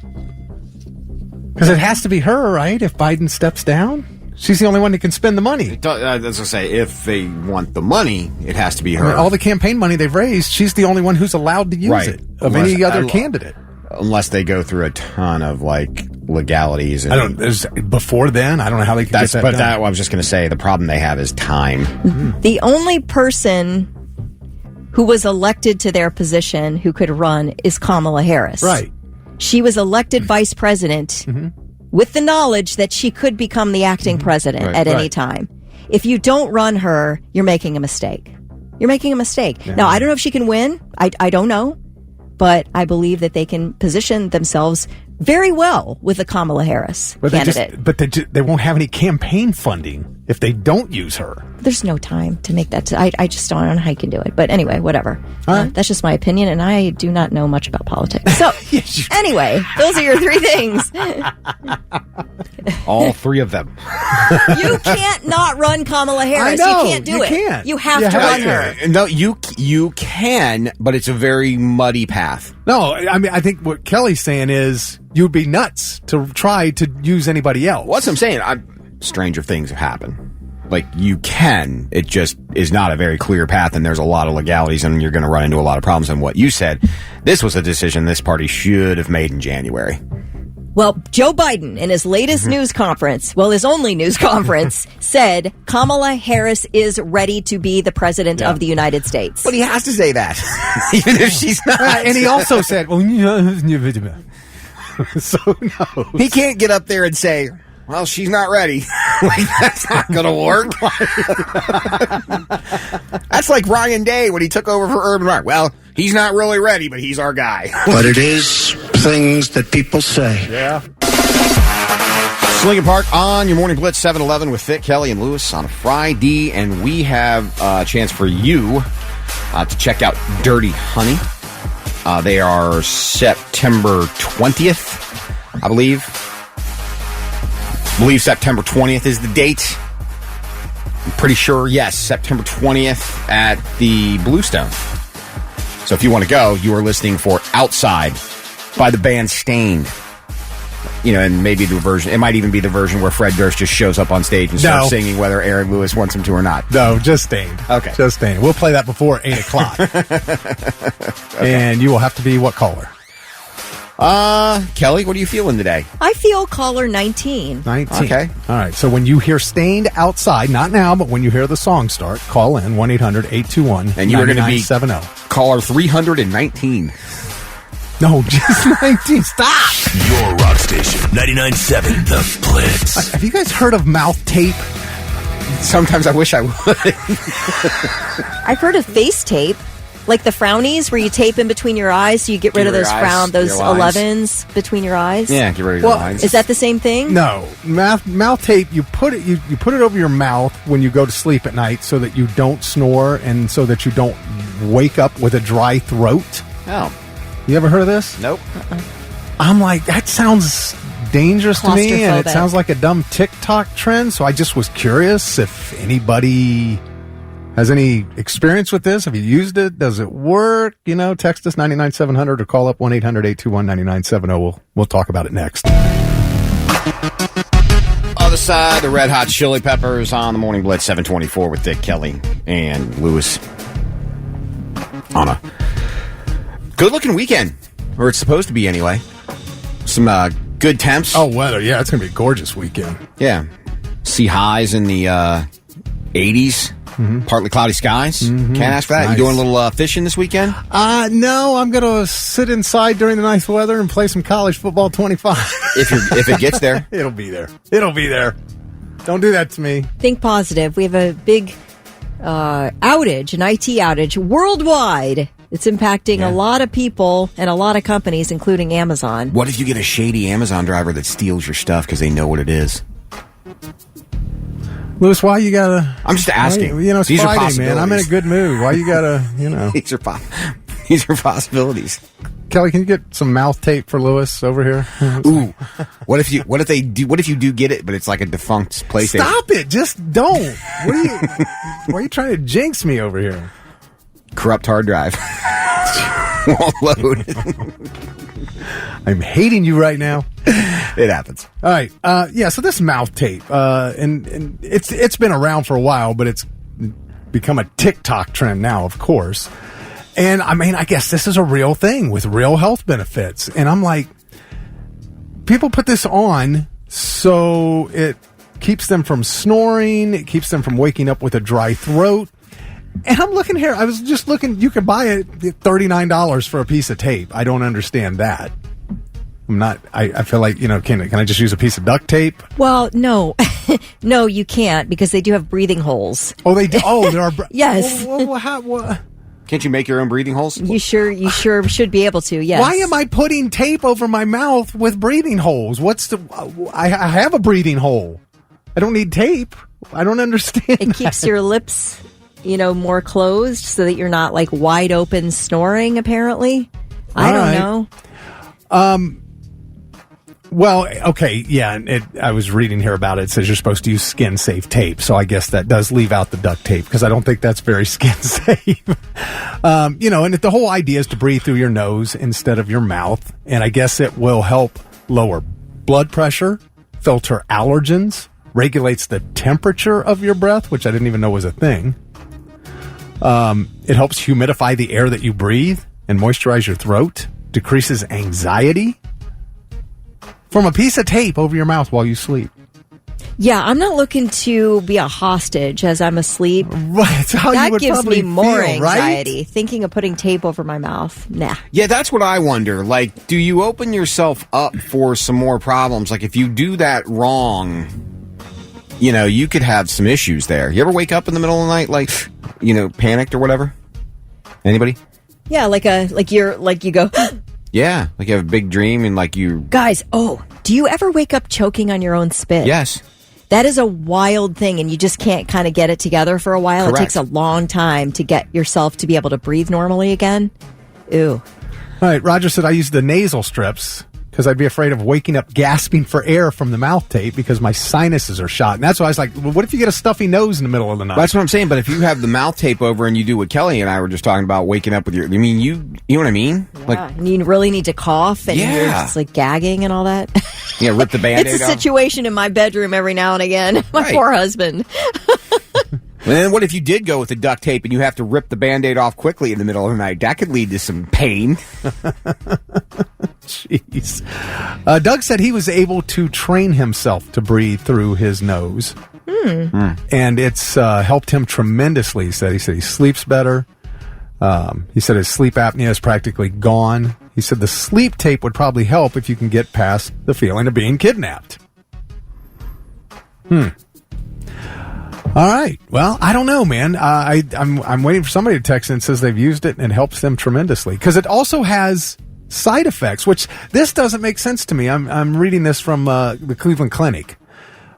S5: Because it has to be her, right? If Biden steps down, she's the only one who can spend the money.
S3: As I say, if they want the money, it has to be her.
S5: I mean, all the campaign money they've raised, she's the only one who's allowed to use it of any other candidate.
S3: Unless they go through a ton of legalities. And
S5: before then, I don't know how they could get that done.
S3: But I was just going to say, the problem they have is time.
S4: Mm-hmm. The only person who was elected to their position who could run is Kamala Harris.
S5: Right.
S4: She was elected vice president with the knowledge that she could become the acting president at any time. If you don't run her, you're making a mistake. You're making a mistake. Yeah. Now, I don't know if she can win. I don't know. But I believe that they can position themselves very well with the Kamala Harris candidate.
S5: They won't have any campaign funding if they don't use her.
S4: There's no time to make that. I just don't know how you can do it. But anyway, whatever.
S5: Right.
S4: That's just my opinion, and I do not know much about politics. So anyway, those are your three things.
S3: All three of them.
S4: You can't not run Kamala Harris.
S5: I know,
S4: you can't do it.
S5: Can't.
S4: You have to run her.
S3: No, you can, but it's a very muddy path.
S5: No, I mean, I think what Kelly's saying is you'd be nuts to try to use anybody else.
S3: What's I'm saying? Stranger things have happened. You can. It just is not a very clear path, and there's a lot of legalities, and you're going to run into a lot of problems. And what you said, this was a decision this party should have made in January.
S4: Well, Joe Biden, in his latest news conference, his only news conference, said Kamala Harris is ready to be the president of the United States.
S3: But he has to say that, even if she's not.
S5: And he also said, so no.
S3: He can't get up there and say, well, she's not ready. That's not going to work. That's like Ryan Day when he took over for Urban Meyer. Well, he's not really ready, but he's our guy.
S11: But it is things that people say.
S5: Yeah.
S3: Lincoln Park on your Morning Blitz 7-11 with Thick, Kelly, and Lewis on a Friday. And we have a chance for you to check out Dirty Honey. They are September 20th, I believe. I believe September 20th is the date. I'm pretty sure, yes, September 20th at the Bluestone. So if you want to go, you are listening for Outside by the band Stained. And maybe the version, it might even be the version where Fred Durst just shows up on stage and starts singing whether Aaron Lewis wants him to or not.
S5: No, just Stained.
S3: Okay.
S5: Just Stained. We'll play that before 8 o'clock. Okay. And you will have to be what caller?
S3: Kelly, what are you feeling today?
S4: I feel caller 19.
S5: 19.
S3: Okay.
S5: All right. So when you hear Stained outside, not now, but when you hear the song start, call in 1-800-821-9970.
S3: And you are going to be caller 319.
S5: No, just 19. Stop.
S1: Your rock station, 99.7 The Blitz.
S5: Have you guys heard of mouth tape?
S3: Sometimes I wish I would.
S4: I've heard of face tape. Like the frownies where you tape in between your eyes so you get rid of those those 11s between your eyes.
S3: Yeah, get rid of your lines.
S4: Is that the same thing?
S5: No. Mouth tape, you put it over your mouth when you go to sleep at night so that you don't snore and so that you don't wake up with a dry throat.
S3: Oh.
S5: You ever heard of this?
S3: Nope.
S5: I'm like, that sounds dangerous to me, and it sounds like a dumb TikTok trend, so I just was curious if anybody has any experience with this. Have you used it? Does it work? Text us 99700 or call up 1-800-821-9970. We'll talk about it next.
S3: Other side, the Red Hot Chili Peppers on the Morning Blitz 724 with Dick Kelly and Lewis on a good-looking weekend, or it's supposed to be anyway. Some good temps.
S5: Oh, weather. Yeah, it's going to be a gorgeous weekend.
S3: Yeah. See highs in the 80s. Mm-hmm. Partly cloudy skies. Mm-hmm. Can't ask for that. Nice. You doing a little fishing this weekend?
S5: No, I'm going to sit inside during the nice weather and play some college football 25.
S3: If it gets there.
S5: It'll be there. It'll be there. Don't do that to me.
S4: Think positive. We have a big outage, an IT outage worldwide. It's impacting a lot of people and a lot of companies, including Amazon.
S3: What if you get a shady Amazon driver that steals your stuff because they know what it is?
S5: Lewis, why you gotta...
S3: I'm just asking.
S5: It's
S3: These
S5: Friday, man. I'm in a good mood. Why you gotta,
S3: These are possibilities.
S5: Kelly, can you get some mouth tape for Lewis over here?
S3: Ooh. What if you do get it, but it's like a defunct PlayStation?
S5: Stop it. Just don't. Why are you trying to jinx me over here?
S3: Corrupt hard drive. Won't load.
S5: I'm hating you right now.
S3: It happens.
S5: All right. So this mouth tape, and it's been around for a while, but it's become a TikTok trend now, of course. And I mean, I guess this is a real thing with real health benefits. And I'm like, people put this on so it keeps them from snoring. It keeps them from waking up with a dry throat. And I'm looking here. I was just looking. You can buy it $39 for a piece of tape. I don't understand that. I'm not. I feel like can I just use a piece of duct tape?
S4: Well, no, no, you can't because they do have breathing holes.
S5: Oh, they do. Oh, there are.
S4: Yes.
S5: What?
S3: Can't you make your own breathing holes?
S4: You sure should be able to. Yes.
S5: Why am I putting tape over my mouth with breathing holes? I have a breathing hole. I don't need tape. I don't understand.
S4: It keeps your lips, more closed so that you're not like wide open snoring, apparently. I don't know.
S5: Well, okay, yeah, I was reading here about it. It says you're supposed to use skin-safe tape, so I guess that does leave out the duct tape, because I don't think that's very skin-safe. And the whole idea is to breathe through your nose instead of your mouth, and I guess it will help lower blood pressure, filter allergens, regulates the temperature of your breath, which I didn't even know was a thing. It helps humidify the air that you breathe and moisturize your throat, decreases anxiety. From a piece of tape over your mouth while you sleep.
S4: Yeah, I'm not looking to be a hostage as I'm asleep.
S5: Right, that's how
S4: that
S5: you would
S4: gives
S5: probably
S4: me more
S5: feel,
S4: anxiety.
S5: Right?
S4: Thinking of putting tape over my mouth. Nah.
S3: Yeah, that's what I wonder. Like, do you open yourself up for some more problems? Like, if you do that wrong, you could have some issues there. You ever wake up in the middle of the night, like, panicked or whatever? Anybody?
S4: Yeah, like you go.
S3: Yeah, like you have a big dream and like you...
S4: Guys, do you ever wake up choking on your own spit?
S3: Yes.
S4: That is a wild thing, and you just can't kind of get it together for a while.
S3: Correct.
S4: It takes a long time to get yourself to be able to breathe normally again. Ew.
S5: All right, Roger said I use the nasal strips because I'd be afraid of waking up gasping for air from the mouth tape because my sinuses are shot. And that's why I was like, well, what if you get a stuffy nose in the middle of the night?
S3: That's what I'm saying. But if you have the mouth tape over and you do what Kelly and I were just talking about, waking up with you know what I mean?
S4: Yeah.
S3: Like,
S4: and you really need to cough and you're just like gagging and all that.
S3: Yeah, rip the Band-Aid
S4: It's a
S3: off.
S4: situation in my bedroom every now and again. My poor husband.
S3: And then what if you did go with the duct tape and you have to rip the Band-Aid off quickly in the middle of the night? That could lead to some pain.
S5: Jeez. Doug said he was able to train himself to breathe through his nose. And it's helped him tremendously. He said he sleeps better. He said his sleep apnea is practically gone. He said the sleep tape would probably help if you can get past the feeling of being kidnapped. All right. Well, I don't know, man. I'm waiting for somebody to text in and says they've used it and it helps them tremendously. Because it also has side effects, which this doesn't make sense to me. I'm reading this from the Cleveland Clinic.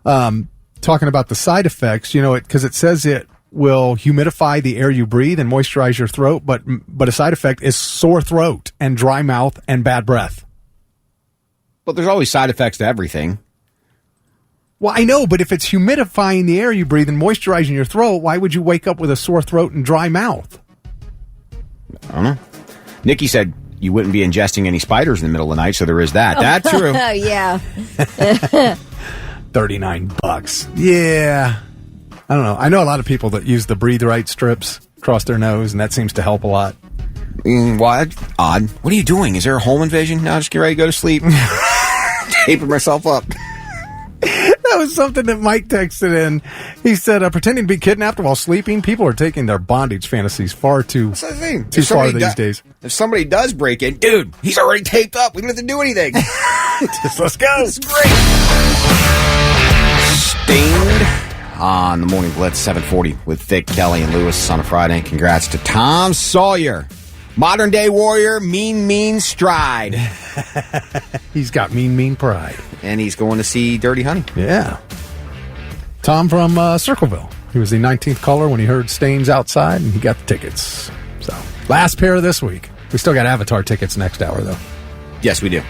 S5: Talking about the side effects, because it says it will humidify the air you breathe and moisturize your throat, but a side effect is sore throat and dry mouth and bad breath.
S3: But there's always side effects to everything.
S5: Well, I know, but if it's humidifying the air you breathe and moisturizing your throat, why would you wake up with a sore throat and dry mouth?
S3: I don't know. Nikki said you wouldn't be ingesting any spiders in the middle of the night, so there is that. That's true.
S4: Yeah.
S5: $39. Yeah. I don't know. I know a lot of people that use the Breathe Right strips across their nose, and that seems to help a lot.
S3: What? Odd. What are you doing? Is there a home invasion? No, just get ready to go to sleep. Taping myself up.
S5: That was something that Mike texted in. He said, pretending to be kidnapped while sleeping, people are taking their bondage fantasies far too far these days.
S3: If somebody does break in, dude, he's already taped up. We don't have to do anything.
S5: Just let's go.
S3: It's great. Stained on the Morning Blitz, 740 with Vic, Kelly, and Lewis on a Friday. Congrats to Tom Sawyer. Modern day warrior, mean stride.
S5: He's got mean pride.
S3: And he's going to see Dirty Honey.
S5: Yeah. Tom from Circleville. He was the 19th caller when he heard Stains outside, and he got the tickets. So, last pair of this week. We still got Avatar tickets next hour, though.
S3: Yes, we do.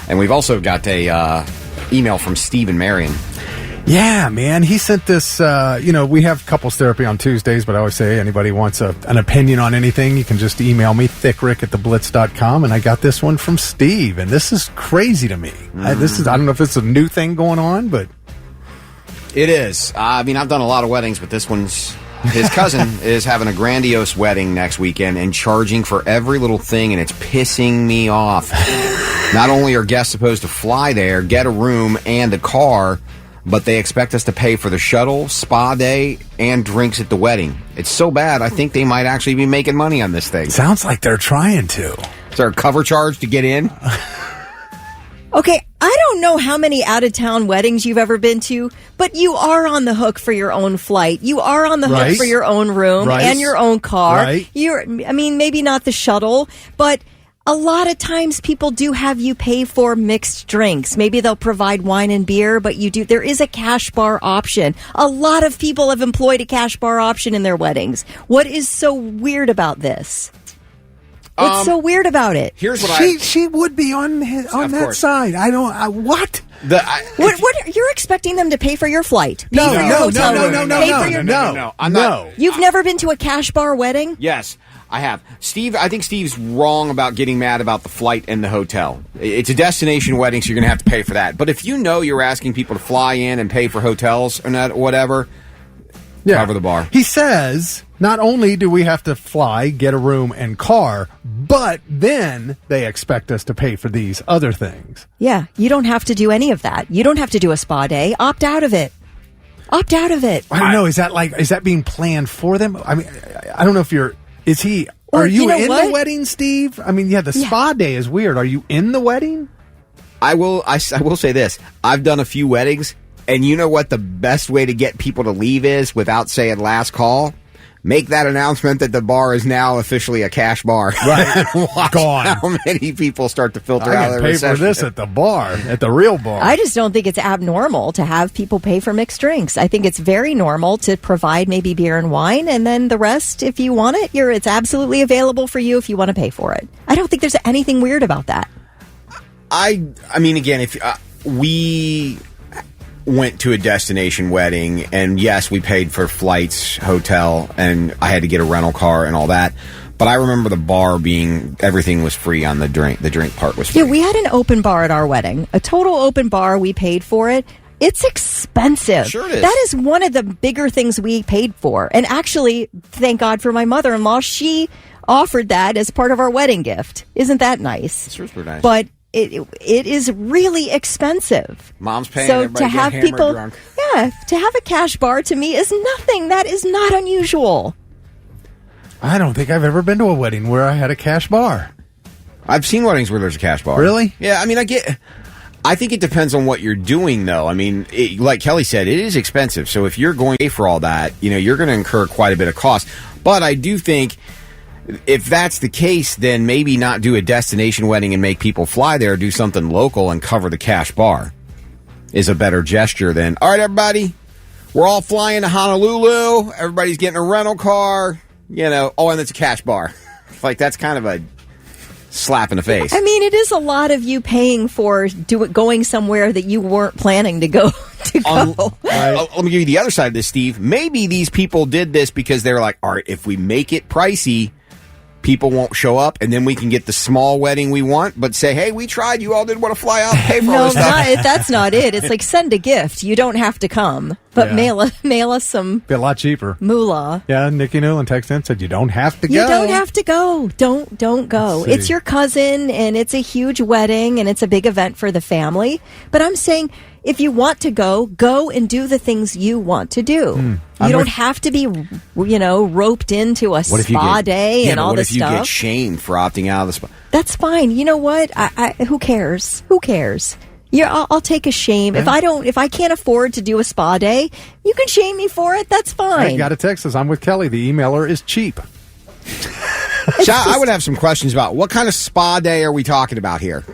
S3: And we've also got a email from Stephen Marion.
S5: Yeah, man. He sent this, we have couples therapy on Tuesdays, but I always say anybody wants an opinion on anything, you can just email me, thickrick@theblitz.com, and I got this one from Steve, and this is crazy to me. I don't know if it's a new thing going on, but...
S3: It is. I've done a lot of weddings, but this one's... His cousin is having a grandiose wedding next weekend and charging for every little thing, and it's pissing me off. Not only are guests supposed to fly there, get a room and a car... but they expect us to pay for the shuttle, spa day, and drinks at the wedding. It's so bad, I think they might actually be making money on this thing.
S5: Sounds like they're trying to.
S3: Is there a cover charge to get in?
S4: Okay, I don't know how many out-of-town weddings you've ever been to, but you are on the hook for your own flight. You are on the hook for your own room and your own car.
S5: Right.
S4: Maybe not the shuttle, but... a lot of times people do have you pay for mixed drinks. Maybe they'll provide wine and beer, but there is a cash bar option. A lot of people have employed a cash bar option in their weddings. What is so weird about this? What's so weird about it?
S3: Here's what
S5: she would be on that side. What?
S4: What? You're expecting them to pay for your flight?
S5: No.
S3: I'm not.
S4: You've never been to a cash bar wedding?
S3: Yes. I have. I think Steve's wrong about getting mad about the flight and the hotel. It's a destination wedding, so you're going to have to pay for that. But if you know you're asking people to fly in and pay for hotels or not, whatever, cover the bar.
S5: He says, not only do we have to fly, get a room and car, but then they expect us to pay for these other things.
S4: Yeah, you don't have to do any of that. You don't have to do a spa day. Opt out of it. Opt out of it.
S5: I don't know. Is that being planned for them? I mean, I don't know if you're... Are you in the wedding, Steve? The spa day is weird. Are you in the wedding?
S3: I will say this. I've done a few weddings, and you know what the best way to get people to leave is without saying last call? Make that announcement that the bar is now officially a cash bar.
S5: Right. Gone.
S3: How many people start to filter out of the reception?
S5: I pay for this at the bar, at the real bar.
S4: I just don't think it's abnormal to have people pay for mixed drinks. I think it's very normal to provide maybe beer and wine, and then the rest, if you want it, it's absolutely available for you if you want to pay for it. I don't think there's anything weird about that.
S3: Again, if we went to a destination wedding, and yes, we paid for flights, hotel, and I had to get a rental car and all that. But I remember the bar everything was free on the drink. The drink part was free.
S4: Yeah, we had an open bar at our wedding. A total open bar. We paid for it. It's expensive.
S3: Sure it is.
S4: That is one of the bigger things we paid for. And actually, thank God for my mother-in-law. She offered that as part of our wedding gift. Isn't that nice?
S3: It's super nice.
S4: But it is really expensive.
S3: Mom's paying.
S4: So
S3: everybody
S4: to have
S3: get hammered
S4: people,
S3: drunk.
S4: to have a cash bar to me is nothing. That is not unusual.
S5: I don't think I've ever been to a wedding where I had a cash bar.
S3: I've seen weddings where there's a cash bar.
S5: Really?
S3: Yeah, I mean, I think it depends on what you're doing, though. I mean, like Kelly said, it is expensive. So if you're going to pay for all that, you're going to incur quite a bit of cost. But I do think if that's the case, then maybe not do a destination wedding and make people fly there. Do something local and cover the cash bar is a better gesture than, all right, everybody, we're all flying to Honolulu. Everybody's getting a rental car, and it's a cash bar. Like, that's kind of a slap in the face.
S4: I mean, it is a lot of you paying for going somewhere that you weren't planning to go.
S3: Let me give you the other side of this, Steve. Maybe these people did this because they're like, all right, if we make it pricey, people won't show up, and then we can get the small wedding we want, but say, hey, we tried. You all didn't want to fly out, pay for all this stuff.
S4: That's not it. It's like, send a gift. You don't have to come, but mail us some.
S5: Be a lot cheaper.
S4: Moolah.
S5: Yeah, Nikki Newland texted in and said, you don't have to go.
S4: You don't have to go. Don't go. It's your cousin, and it's a huge wedding, and it's a big event for the family. But I'm saying, if you want to go and do the things you want to do. You don't have to be, roped into a spa day and all this stuff.
S3: What if you get shamed for opting out of the spa?
S4: That's fine. You know what? Who cares? Who cares? Yeah, I'll take a shame. Yeah. If I can't afford to do a spa day, you can shame me for it. That's fine.
S5: You got to text us. I'm with Kelly. The emailer is cheap.
S3: I would have some questions about what kind of spa day are we talking about here?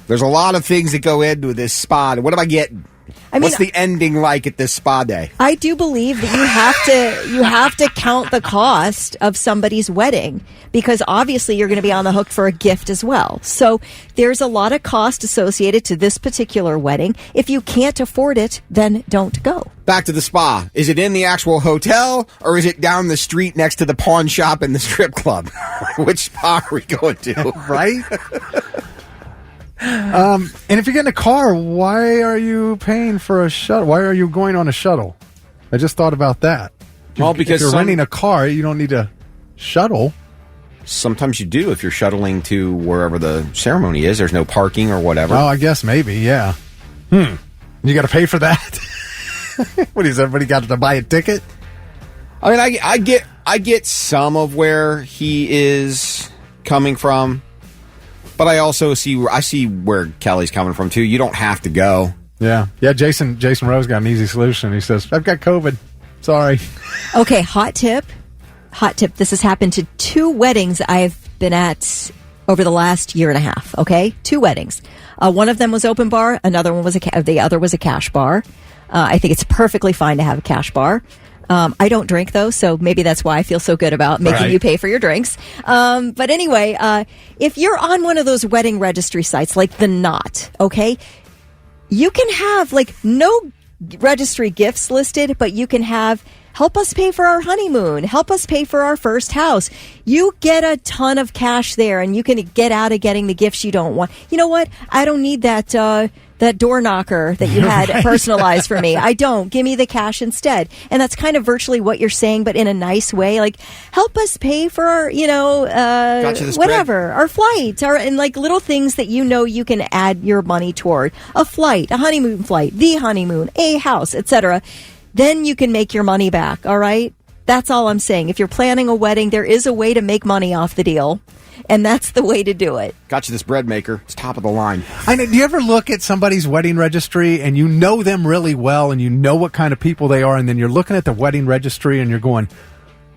S3: There's a lot of things that go into this spa. What am I getting? What's the ending like at this spa day?
S4: I do believe that you have to count the cost of somebody's wedding, because obviously you're going to be on the hook for a gift as well. So there's a lot of cost associated to this particular wedding. If you can't afford it, then don't go.
S3: Back to the spa. Is it in the actual hotel, or is it down the street next to the pawn shop and the strip club? Which spa are we going to?
S5: Right? And if you're getting a car, why are you paying for a shuttle? Why are you going on a shuttle? I just thought about that.
S3: Well, because
S5: if you're renting a car, you don't need a shuttle.
S3: Sometimes you do if you're shuttling to wherever the ceremony is. There's no parking or whatever.
S5: Oh, I guess maybe, yeah. You got to pay for that? What is everybody got to buy a ticket?
S3: I mean, I get some of where he is coming from. But I also see where Kelly's coming from, too. You don't have to go.
S5: Yeah. Jason Rose got an easy solution. He says, I've got COVID. Sorry.
S4: Okay, hot tip. This has happened to 2 weddings I've been at over the last year and a half, okay? 2 weddings. One of them was open bar. Another one was the other was a cash bar. I think it's perfectly fine to have a cash bar. I don't drink, though, so maybe that's why I feel so good about making you pay for your drinks. But anyway, if you're on one of those wedding registry sites like The Knot, okay, you can have, no registry gifts listed, but you can have, help us pay for our honeymoon, help us pay for our first house. You get a ton of cash there, and you can get out of getting the gifts you don't want. You know what? I don't need that door knocker that you had personalized for me. I don't. Give me the cash instead. And that's kind of virtually what you're saying, but in a nice way. Like, help us pay for our, whatever, our flight, and little things that you can add your money toward. A flight, a honeymoon flight, the honeymoon, a house, etc. Then you can make your money back, all right? That's all I'm saying. If you're planning a wedding, there is a way to make money off the deal. And that's the way to do it.
S3: Got you this bread maker. It's top of the line.
S5: I know, do you ever look at somebody's wedding registry and you know them really well and you know what kind of people they are, and then you're looking at the wedding registry and you're going,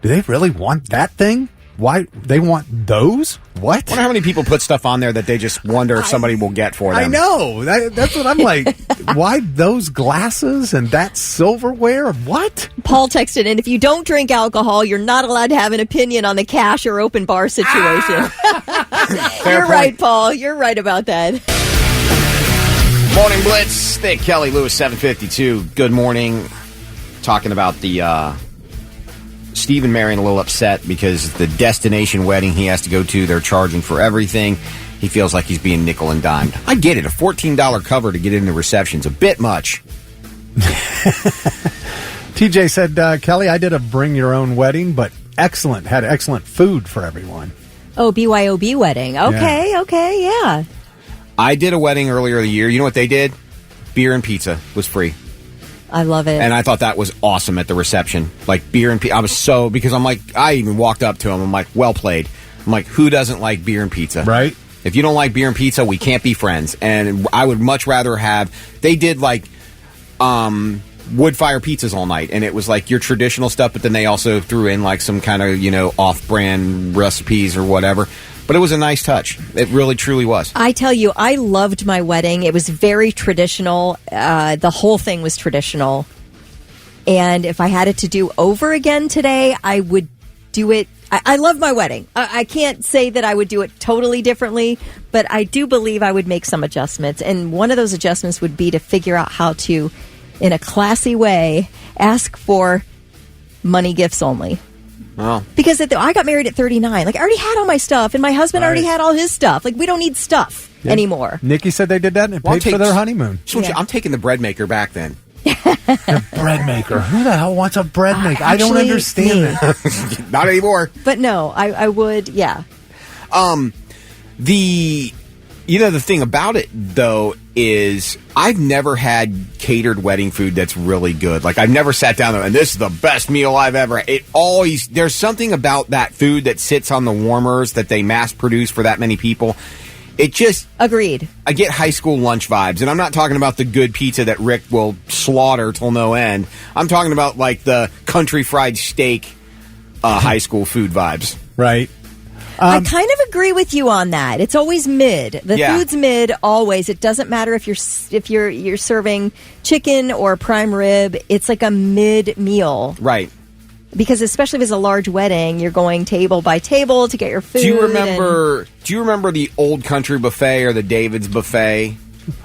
S5: do they really want that thing? Why they want those? What?
S3: I wonder how many people put stuff on there that they just wonder if somebody will get for them.
S5: I know. That's what I'm like. Why those glasses and that silverware? What?
S4: Paul texted in, if you don't drink alcohol, you're not allowed to have an opinion on the cash or open bar situation. You're right, Paul. You're right about that.
S3: Morning Blitz. Thick Kelly Lewis 752. Good morning. Talking about the Steve and Marion a little upset because the destination wedding he has to go to, they're charging for everything. He feels like he's being nickel and dimed. I get it. A $14 cover to get into reception's a bit much.
S5: TJ said, Kelly, I did a bring your own wedding, but excellent. Had excellent food for everyone.
S4: Oh, BYOB wedding. Okay, yeah.
S3: I did a wedding earlier in the year. You know what they did? Beer and pizza was free.
S4: I love it.
S3: And I thought that was awesome at the reception. Like, beer and pizza. I was so, because I'm like, I even walked up to him. I'm like, well played. I'm like, who doesn't like beer and pizza?
S5: Right.
S3: If you don't like beer and pizza, we can't be friends. And I would much rather have, they did like, wood fire pizzas all night, and it was like your traditional stuff, but then they also threw in like some kind of, you know, off-brand recipes or whatever. But it was a nice touch. It really, truly was.
S4: I tell you, I loved my wedding. It was very traditional. The whole thing was traditional. And if I had it to do over again today, I would do it. I love my wedding. I can't say that I would do it totally differently, but I do believe I would make some adjustments. And one of those adjustments would be to figure out how to, in a classy way, ask for money gifts only.
S3: Oh.
S4: Because I got married at 39. Like, I already had all my stuff, and my husband already had all his stuff. Like, we don't need stuff anymore.
S5: Nikki said they did that, and it paid for their honeymoon.
S3: I'm taking the bread maker back then.
S5: The bread maker. Who the hell wants a bread maker? I don't understand it.
S3: Not anymore.
S4: But no, I would, yeah.
S3: The thing about it, though, is I've never had catered wedding food that's really good. Like, I've never sat down there and this is the best meal I've ever had. There's something about that food that sits on the warmers that they mass produce for that many people. It just...
S4: Agreed.
S3: I get high school lunch vibes, and I'm not talking about the good pizza that Rick will slaughter till no end. I'm talking about, like, the country fried steak high school food vibes.
S5: Right.
S4: I kind of agree with you on that. It's always mid. The food's mid always. It doesn't matter if you're serving chicken or prime rib. It's like a mid meal.
S3: Right.
S4: Because especially if it's a large wedding, you're going table by table to get your food.
S3: Do you remember the Old Country Buffet or the David's Buffet?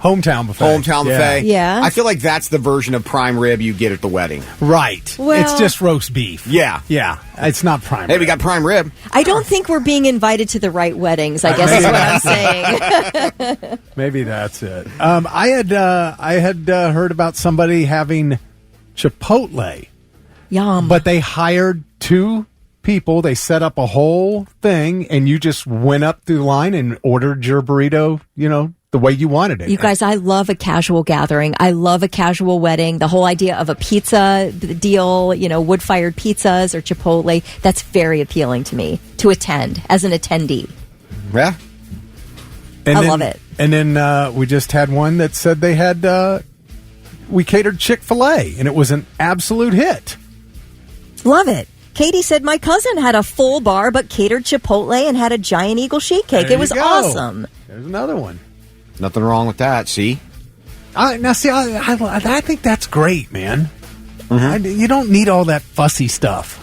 S5: Hometown buffet.
S4: Yeah.
S3: I feel like that's the version of prime rib you get at the wedding.
S5: Right.
S4: Well,
S5: it's just roast beef.
S3: Yeah.
S5: Yeah. It's not prime rib.
S3: Hey, we got prime rib.
S4: I don't think we're being invited to the right weddings, I guess is what I'm saying.
S5: Maybe that's it. I had heard about somebody having Chipotle.
S4: Yum.
S5: But they hired 2 people. They set up a whole thing, and you just went up through the line and ordered your burrito, the way you wanted it.
S4: You guys, I love a casual gathering. I love a casual wedding. The whole idea of a pizza deal, wood-fired pizzas or Chipotle, that's very appealing to me to attend as an attendee.
S3: Yeah.
S5: I
S4: love it.
S5: And then we just had one that said they had, we catered Chick-fil-A, and it was an absolute hit.
S4: Love it. Katie said my cousin had a full bar but catered Chipotle and had a giant Eagle sheet cake. It was awesome.
S5: There's another one.
S3: Nothing wrong with that, see?
S5: I think that's great, man. Mm-hmm. You don't need all that fussy stuff.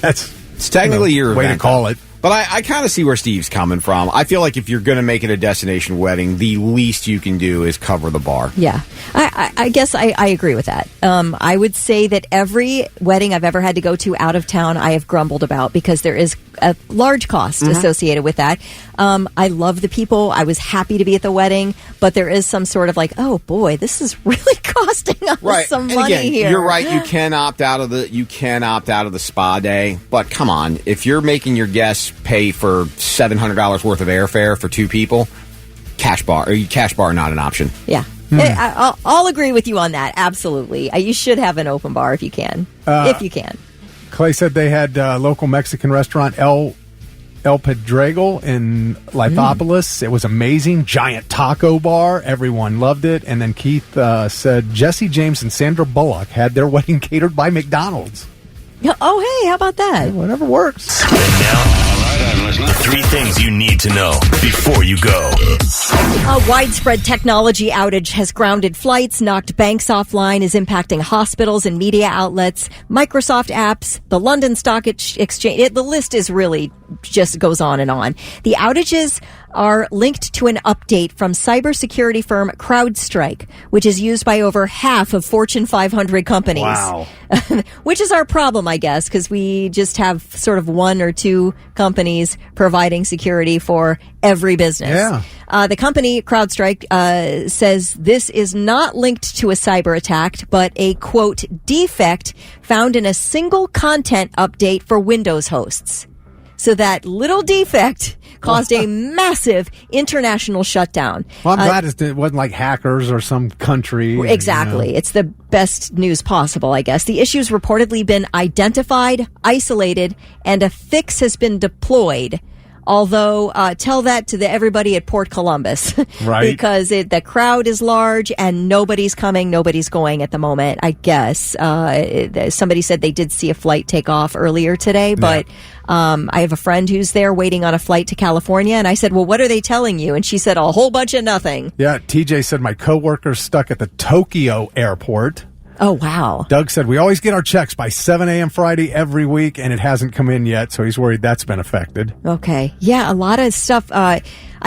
S3: It's technically your
S5: way
S3: event,
S5: to call it.
S3: But I kind of see where Steve's coming from. I feel like if you're going to make it a destination wedding, the least you can do is cover the bar.
S4: Yeah. I guess I agree with that. I would say that every wedding I've ever had to go to out of town, I have grumbled about because there is a large cost associated with that. I love the people. I was happy to be at the wedding, but there is some sort of like, oh boy, this is really costing us some money here.
S3: You're right. You can opt out of the spa day, but come on, if you're making your guests pay for $700 worth of airfare for 2 people, cash bar not an option.
S4: Yeah. I'll agree with you on that. Absolutely. You should have an open bar if you can.
S5: Clay said they had a local Mexican restaurant, El Pedregal in Lithopolis. It was amazing. Giant taco bar. Everyone loved it. And then Keith said Jesse James and Sandra Bullock had their wedding catered by McDonald's.
S4: Oh, hey, how about that?
S5: Whatever works.
S1: And now, 3 things you need to know before you go.
S4: A widespread technology outage has grounded flights, knocked banks offline, is impacting hospitals and media outlets, Microsoft apps, the London Stock Exchange. The list is really just goes on and on. The outages are linked to an update from cybersecurity firm CrowdStrike, which is used by over half of Fortune 500 companies.
S5: Wow.
S4: Which is our problem, I guess, because we just have sort of 1 or 2 companies providing security for every business.
S5: Yeah.
S4: The company, CrowdStrike, says this is not linked to a cyber attack, but a, quote, defect found in a single content update for Windows hosts. So that little defect caused a massive international shutdown.
S5: Well, I'm glad it wasn't like hackers or some country.
S4: Exactly. It's the best news possible, I guess. The issue's reportedly been identified, isolated, and a fix has been deployed. Although, tell that to everybody at Port Columbus.
S5: Right.
S4: Because the crowd is large and nobody's coming, nobody's going at the moment, I guess. Somebody said they did see a flight take off earlier today, but I have a friend who's there waiting on a flight to California, and I said, well, what are they telling you? And she said, a whole bunch of nothing.
S5: Yeah, TJ said my coworker's stuck at the Tokyo airport.
S4: Oh, wow.
S5: Doug said, we always get our checks by 7 a.m. Friday every week, and it hasn't come in yet, so he's worried that's been affected.
S4: Okay. Yeah, a lot of stuff. I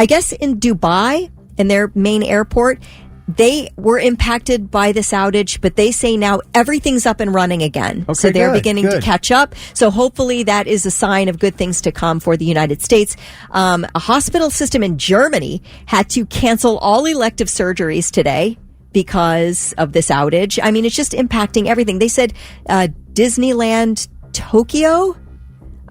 S4: guess in Dubai, in their main airport, they were impacted by this outage, but they say now everything's up and running again.
S5: Okay,
S4: so they're
S5: good,
S4: beginning to catch up. So hopefully that is a sign of good things to come for the United States. A hospital system in Germany had to cancel all elective surgeries today because of this outage. I mean, it's just impacting everything. They said Disneyland Tokyo,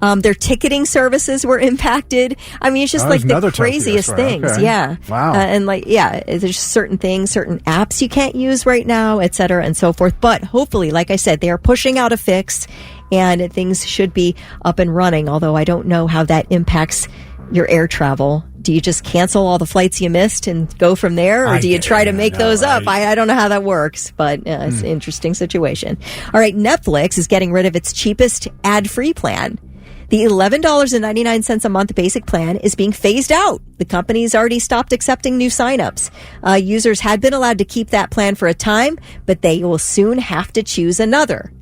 S4: their ticketing services were impacted. I mean, it's just like the craziest things. Okay. Yeah.
S5: Wow.
S4: And there's certain things, certain apps you can't use right now, et cetera, and so forth. But hopefully, like I said, they are pushing out a fix and things should be up and running, although I don't know how that impacts your air travel. Do you just cancel all the flights you missed and go from there? Or do you try to make those up? I don't know how that works, but it's an interesting situation. All right, Netflix is getting rid of its cheapest ad-free plan. The $11.99 a month basic plan is being phased out. The company's already stopped accepting new signups. Users had been allowed to keep that plan for a time, but they will soon have to choose another.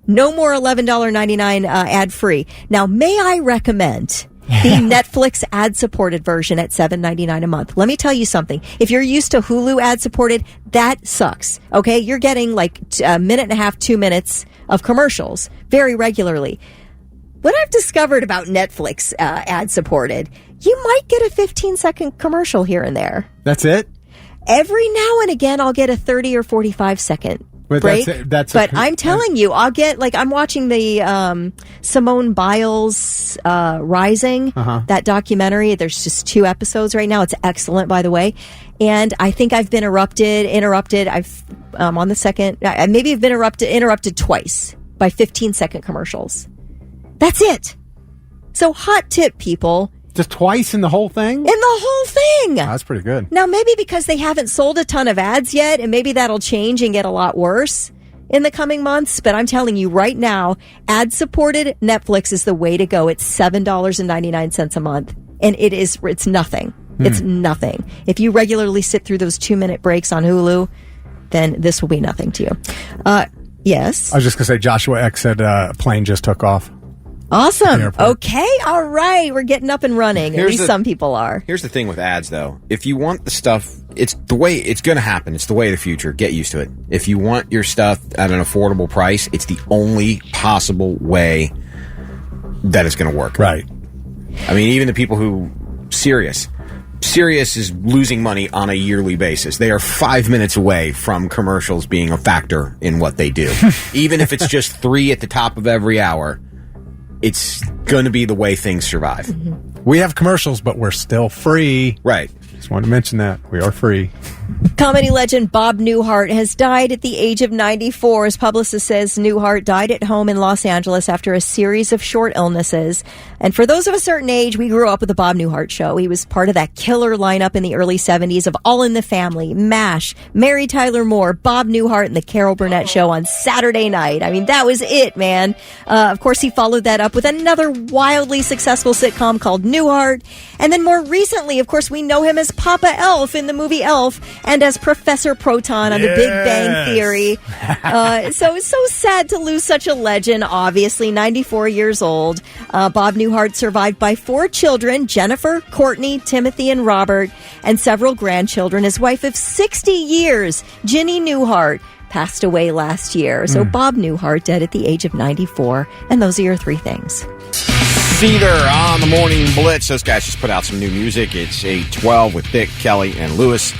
S4: No more $11.99 ad-free. Now, may I recommend the Netflix ad-supported version at $7.99 a month? Let me tell you something. If you're used to Hulu ad-supported, that sucks. Okay? You're getting like a minute and a half, 2 minutes of commercials very regularly. What I've discovered about Netflix ad-supported, you might get a 15-second commercial here and there.
S5: That's it?
S4: Every now and again, I'll get a 30 or 45-second break. But I'm telling you, I'll get, like, I'm watching the Simone Biles Rising, that documentary. There's just 2 episodes right now. It's excellent, by the way. And I think I've been interrupted. I've on the second, maybe I've been interrupted twice by 15-second commercials. That's it. So hot tip, people.
S5: Just twice in the whole thing?
S4: In the whole thing.
S5: Oh, that's pretty good.
S4: Now, maybe because they haven't sold a ton of ads yet, and maybe that'll change and get a lot worse in the coming months. But I'm telling you right now, ad-supported Netflix is the way to go. It's $7.99 a month. And it's nothing. It's nothing. If you regularly sit through those 2-minute breaks on Hulu, then this will be nothing to you. Yes?
S5: I was just going to say, Joshua X said a plane just took off.
S4: Awesome. Okay. All right. We're getting up and running. At least some people are.
S3: Here's the thing with ads, though. If you want the stuff, it's the way it's going to happen. It's the way of the future. Get used to it. If you want your stuff at an affordable price, it's the only possible way that it's going to work.
S5: Right.
S3: I mean, even the people who... Sirius is losing money on a yearly basis. They are 5 minutes away from commercials being a factor in what they do. Even if it's just 3 at the top of every hour, it's going to be the way things survive.
S5: We have commercials, but we're still free.
S3: Right.
S5: Just wanted to mention that. We are free.
S4: Comedy legend Bob Newhart has died at the age of 94. His publicist says Newhart died at home in Los Angeles after a series of short illnesses. And for those of a certain age, we grew up with the Bob Newhart Show. He was part of that killer lineup in the early 70s of All in the Family, MASH, Mary Tyler Moore, Bob Newhart, and the Carol Burnett Show on Saturday night. I mean, that was it, man. Of course, he followed that up with another wildly successful sitcom called Newhart. And then more recently, of course, we know him as Papa Elf in the movie Elf and as Professor Proton on The Big Bang Theory. So it's so sad to lose such a legend, obviously, 94 years old. Bob Newhart survived by 4 children, Jennifer, Courtney, Timothy, and Robert, and several grandchildren. His wife of 60 years, Ginny Newhart, passed away last year. So Bob Newhart dead at the age of 94. And those are your 3 things.
S3: Cedar on the Morning Blitz. Those guys just put out some new music. It's 8:12 with Dick, Kelly, and Lewis.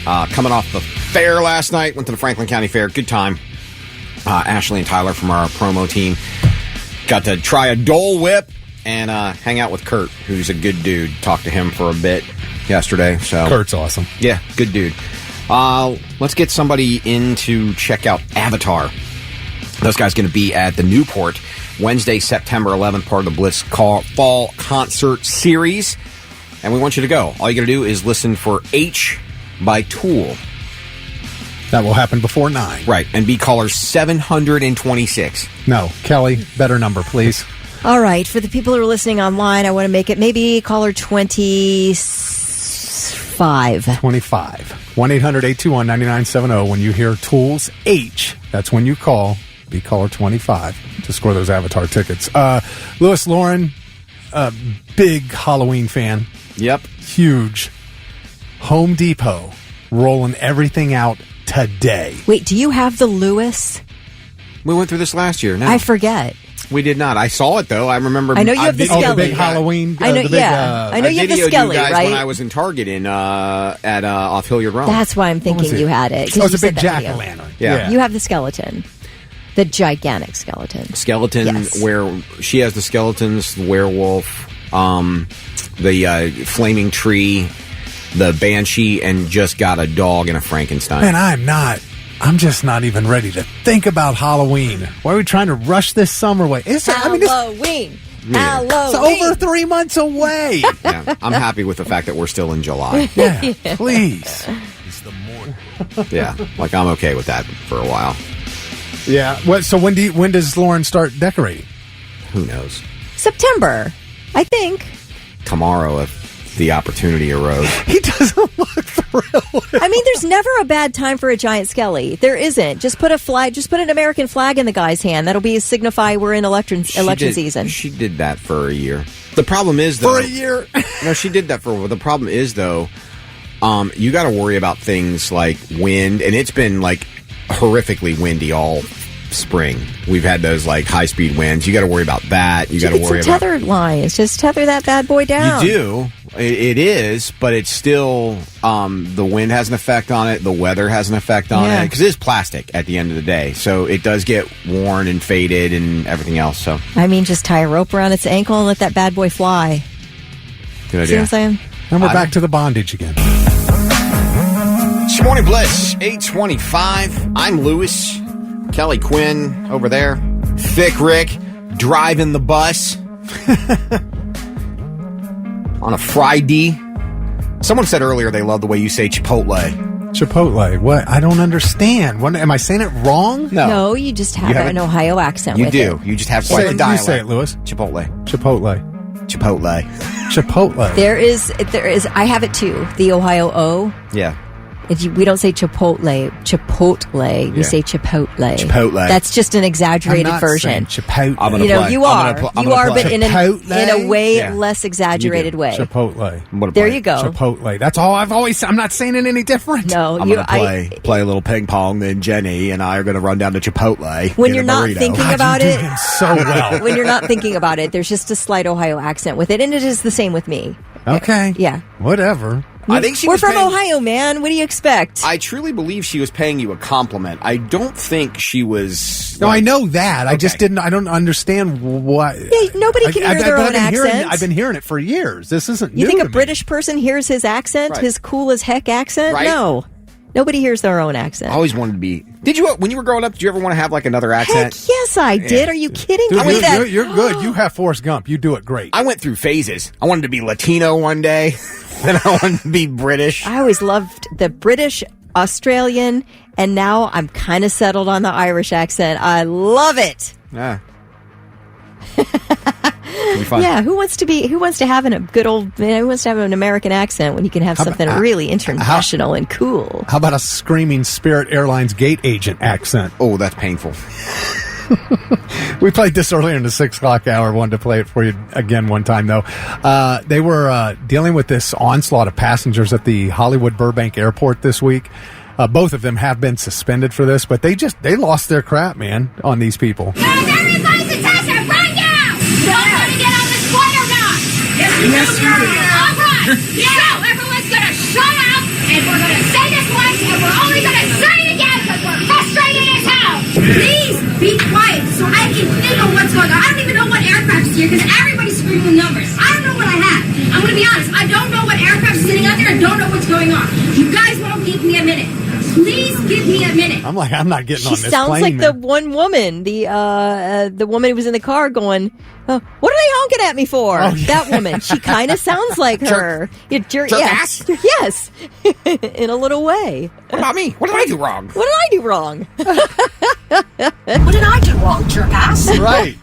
S3: Coming off the fair last night. Went to the Franklin County Fair. Good time. Ashley and Tyler from our promo team got to try a Dole Whip and hang out with Kurt, who's a good dude. Talked to him for a bit yesterday. So
S5: Kurt's awesome.
S3: Yeah, good dude. Let's get somebody in to check out Avatar. Those guys going to be at the Newport Wednesday, September 11th, part of the Blitz Fall Concert Series. And we want you to go. All you got to do is listen for H by Tool.
S5: That will happen before 9.
S3: Right, and be caller 726.
S5: No, Kelly, better number, please.
S4: All right, for the people who are listening online, I want to make it maybe caller 25.
S5: 25. 1-800-821-9970. When you hear Tools H, that's when you call. Be caller 25 to score those Avatar tickets. Lewis Lauren, big Halloween fan.
S3: Yep.
S5: Huge. Home Depot rolling everything out today.
S4: Wait, do you have the Lewis?
S3: We went through this last year. No.
S4: I forget.
S3: We did not. I saw it, though. I remember.
S4: I know you have the Skelly.
S5: The big Halloween.
S4: I know, I know you have the Skelly,
S3: you guys
S4: right?
S3: when I was in Target at off Hilliard Road.
S4: That's why I'm thinking you had it.
S5: Oh, it's a big jack-o'-lantern.
S3: Yeah.
S4: You have the skeleton. The gigantic skeleton.
S3: Skeleton,
S4: yes.
S3: Where she has the skeletons, the werewolf, the flaming tree, the banshee, and just got a dog and a Frankenstein.
S5: Man, I'm just not even ready to think about Halloween. Why are we trying to rush this summer away?
S4: Halloween.
S5: It's over 3 months away.
S3: Yeah, I'm happy with the fact that we're still in July.
S5: Yeah, please.
S3: Yeah, like I'm okay with that for a while.
S5: Yeah. So when does Lauren start decorating?
S3: Who knows?
S4: September, I think.
S3: Tomorrow, if the opportunity arose.
S5: He doesn't look thrilled.
S4: I mean, there's never a bad time for a giant skelly. There isn't. Just put an American flag in the guy's hand. That'll be signify we're in election season.
S3: She did that for a year. The problem is, though...
S5: For a year?
S3: No, she did that for... The problem is, though, you got to worry about things like wind, and it's been, like, horrifically windy all spring. We've had those like high speed winds. You got to worry about that. You got to worry about
S4: tethered lines. Just tether that bad boy down.
S3: You do. It is, but it's still the wind has an effect on it. The weather has an effect on it because it is plastic at the end of the day. So it does get worn and faded and everything else. So
S4: I mean, just tie a rope around its ankle and let that bad boy fly.
S3: Good idea.
S4: See what I'm saying?
S5: And we're back to the bondage again.
S3: It's Morning Blitz, 8:25. I'm Lewis. Kelly Quinn over there. Thick Rick driving the bus on a Friday. Someone said earlier they love the way you say Chipotle.
S5: Chipotle. What? I don't understand. What, am I saying it wrong?
S4: No, you just have an Ohio accent
S3: you
S4: with
S3: do.
S4: it.
S3: You just have quite the dialect.
S5: You say it, Lewis.
S3: Chipotle.
S5: Chipotle.
S3: Chipotle.
S5: Chipotle.
S4: There is. I have it too. The Ohio O.
S3: Yeah.
S4: We don't say Chipotle. We say Chipotle.
S3: Chipotle.
S4: That's just an exaggerated version.
S5: Chipotle.
S3: I'm gonna play.
S4: You are, but in a way
S5: Yeah.
S4: less exaggerated way.
S5: Chipotle.
S4: There you go.
S5: Chipotle. That's all I've always. I'm not saying it any different.
S4: No,
S3: I'm gonna play a little ping pong. Then Jenny and I are gonna run down to Chipotle.
S4: When you're not thinking about it,
S5: so well.
S4: When you're not thinking about it, there's just a slight Ohio accent with it, and it is the same with me.
S5: Okay.
S4: Yeah.
S5: Whatever.
S3: I think
S4: We're from Ohio, man. What do you expect?
S3: I truly believe she was paying you a compliment. I don't think she was.
S5: No, I know that. I just didn't. I don't understand what.
S4: Yeah, nobody can hear their own accent.
S5: I've been hearing it for years. This isn't.
S4: You
S5: new
S4: think
S5: to
S4: a British person hears his accent, his cool as heck accent?
S3: Right.
S4: No, nobody hears their own accent.
S3: I always wanted to be. Did you, when you were growing up, did you ever want to have like another accent?
S4: Heck yes, I did. Are you kidding
S5: Dude,
S4: me?
S5: You're good. You have Forrest Gump. You do it great.
S3: I went through phases. I wanted to be Latino one day, then I wanted to be British.
S4: I always loved the British, Australian, and now I'm kind of settled on the Irish accent. I love it.
S3: Yeah. Be fun.
S4: Yeah, who wants to have who wants to have an American accent when you can have something really international and cool?
S5: How about a screaming Spirit Airlines gate agent accent?
S3: Oh, that's painful.
S5: We played this earlier in the 6 o'clock hour. Wanted to play it for you again one time, though. They were dealing with this onslaught of passengers at the Hollywood Burbank Airport this week. Both of them have been suspended for this, but they lost their crap, man, on these people.
S8: Everybody's attention right now! Do you want to get on this flight or not? Yes, we do. All right. So everyone's going to shut up, and we're going to say this once, and we're only going to say it again because we're frustrated as hell. Please be quiet so I can think of what's going on. I don't even know what aircraft's here because everybody's screaming Just give me a minute.
S5: I'm not getting on
S4: She
S5: this
S4: sounds
S5: plane,
S4: like
S5: man.
S4: the one woman, the woman who was in the car going, "Oh, what are they honking at me for?"
S5: Oh, yeah.
S4: That woman. She kind of sounds like her.
S3: Jerk ass?
S4: Yes. In a little way.
S3: What about me? What did I do wrong?
S4: What did I do wrong?
S8: What did I do wrong, jerk ass?
S5: Right.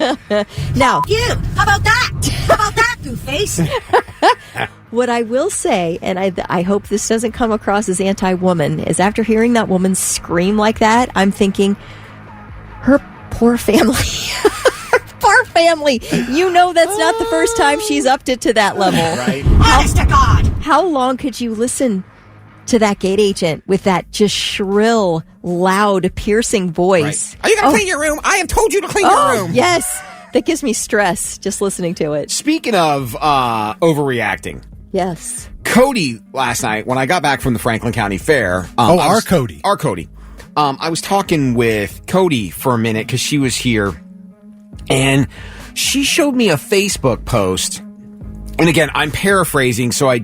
S4: Now,
S8: You. How about that? How about that, goof-face?
S4: what I will say, and I hope this doesn't come across as anti-woman, is after hearing that woman scream like that, I'm thinking, her poor family. Poor family. You know that's not the first time she's upped it to that level.
S3: Right.
S8: Honest to God.
S4: How long could you listen to that gate agent with that just shrill, loud, piercing voice?
S3: Are you going to clean your room? I have told you to clean your room.
S4: Yes. That gives me stress just listening to it.
S3: Speaking of overreacting,
S4: Yes.
S3: Cody last night, when I got back from the Franklin County Fair.
S5: Our Cody.
S3: Our Cody. I was talking with Cody for a minute because she was here, and she showed me a Facebook post. And again, I'm paraphrasing, so I'm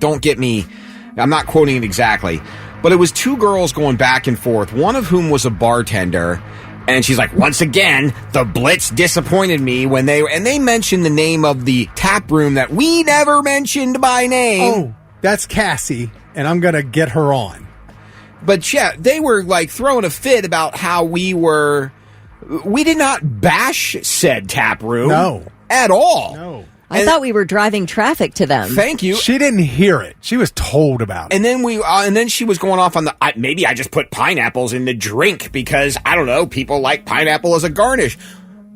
S3: not quoting it exactly, but it was two girls going back and forth, one of whom was a bartender. And she's like, once again, the Blitz disappointed me when they mentioned the name of the tap room that we never mentioned by name.
S5: Oh, that's Cassie, and I'm going to get her on.
S3: But yeah, they were like throwing a fit about how we did not bash said tap room.
S5: No.
S3: At all.
S5: No.
S4: I thought we were driving traffic to them.
S3: Thank you.
S5: She didn't hear it. She was told about it.
S3: And then then she was going off on maybe I just put pineapples in the drink because I don't know, people like pineapple as a garnish.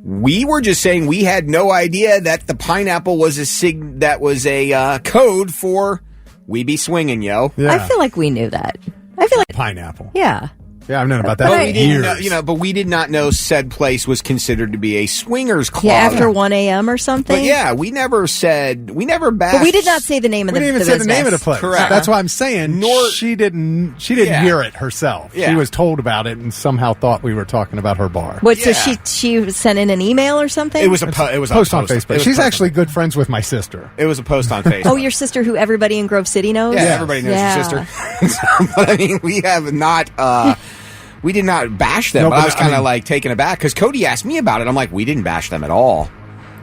S3: We were just saying we had no idea that the pineapple was a code for we be swinging, yo.
S5: Yeah.
S4: I feel like we knew that. I feel like
S5: pineapple.
S4: Yeah.
S5: Yeah, I've known about that
S3: But
S5: for
S3: we didn't
S5: years.
S3: know, but we did not know said place was considered to be a swingers club.
S4: Yeah, after 1 a.m. or something.
S3: But yeah, we never bashed.
S4: But we did not say the name of
S5: We
S4: the
S5: didn't even say the name of the place.
S3: Correct.
S5: That's why I'm saying she didn't
S3: Yeah.
S5: hear it herself.
S3: Yeah.
S5: She was told about it and somehow thought we were talking about her bar.
S4: What? So she sent in an email or something?
S3: It was a
S5: post on Facebook. She's actually good friends with my sister.
S3: It was a post on Facebook.
S4: Oh, your sister, who everybody in Grove City knows.
S3: Yeah, everybody knows your sister. But I mean, we have not. We did not bash them.
S5: No,
S3: but
S5: but
S3: I was kind of like taken aback because Cody asked me about it. I'm like, we didn't bash them at all.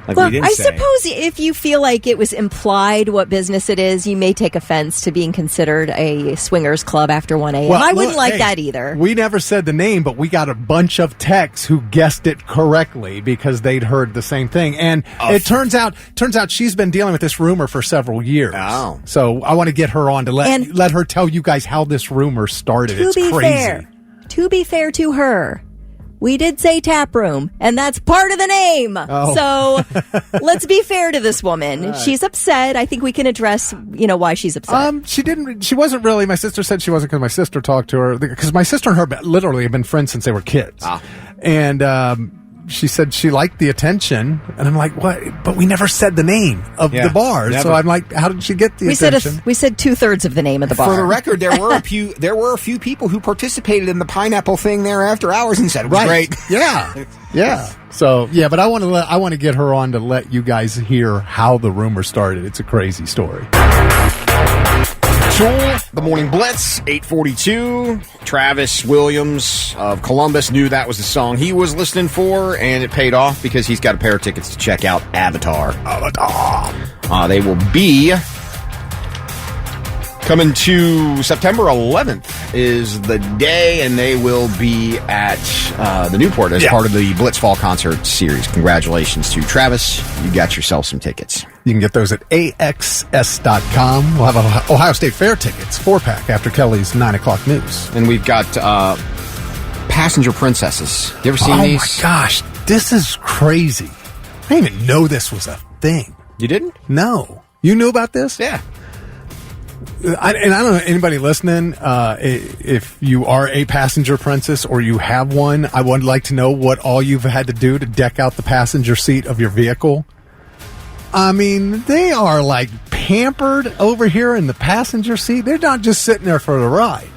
S3: Like
S4: Well,
S3: we didn't
S4: I
S3: say.
S4: suppose if you feel like it was implied what business it is, you may take offense to being considered a swingers club after 1 a.m. I wouldn't like that either.
S5: We never said the name, but we got a bunch of texts who guessed it correctly because they'd heard the same thing. And it turns out she's been dealing with this rumor for several years.
S3: Oh.
S5: So I want to get her on to let her tell you guys how this rumor started. It's crazy.
S4: To be fair to her, we did say tap room, and that's part of the name.
S5: Oh.
S4: So let's be fair to this woman.
S5: Right.
S4: She's upset. I think we can address, why she's upset.
S5: She wasn't really. My sister said she wasn't because my sister talked to her because my sister and her literally have been friends since they were kids. And she said she liked the attention, and I'm like, what? But we never said the name of the bar.
S3: Never.
S5: So I'm like, how did she get the attention?
S4: We said 2/3 of the name of the bar.
S3: For the record, there were a few people who participated in the pineapple thing there after hours and said it was great.
S5: Yeah, yeah. So yeah, but I want to get her on to let you guys hear how the rumor started. It's a crazy story.
S3: Tool, the Morning Blitz, 8:42. Travis Williams of Columbus knew that was the song he was listening for, and it paid off because he's got a pair of tickets to check out Avatar. They will be coming to September 11th is the day, and they will be at the Newport as part of the Blitz Fall Concert Series. Congratulations to Travis. You got yourself some tickets.
S5: You can get those at AXS.com. We'll have Ohio State Fair tickets, 4-pack after Kelly's 9 o'clock news.
S3: And we've got Passenger Princesses. You ever seen these?
S5: Oh my gosh, this is crazy. I didn't even know this was a thing.
S3: You didn't?
S5: No. You knew about this?
S3: Yeah.
S5: I don't know, anybody listening, if you are a passenger princess or you have one, I would like to know what all you've had to do to deck out the passenger seat of your vehicle. I mean, they are like pampered over here in the passenger seat. They're not just sitting there for the ride.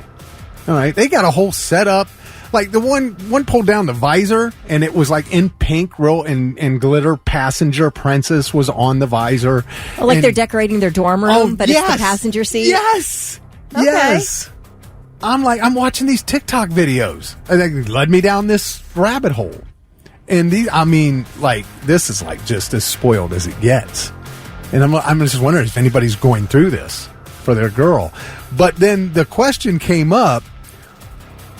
S5: All right. They got a whole setup. Like the one pulled down the visor and it was like in pink, real in glitter. Passenger princess was on the visor.
S4: Like they're decorating their dorm room, but it's the passenger seat.
S5: Yes.
S4: Okay.
S5: Yes. I'm watching these TikTok videos, and they led me down this rabbit hole. And this is like just as spoiled as it gets. And I'm just wondering if anybody's going through this for their girl. But then the question came up: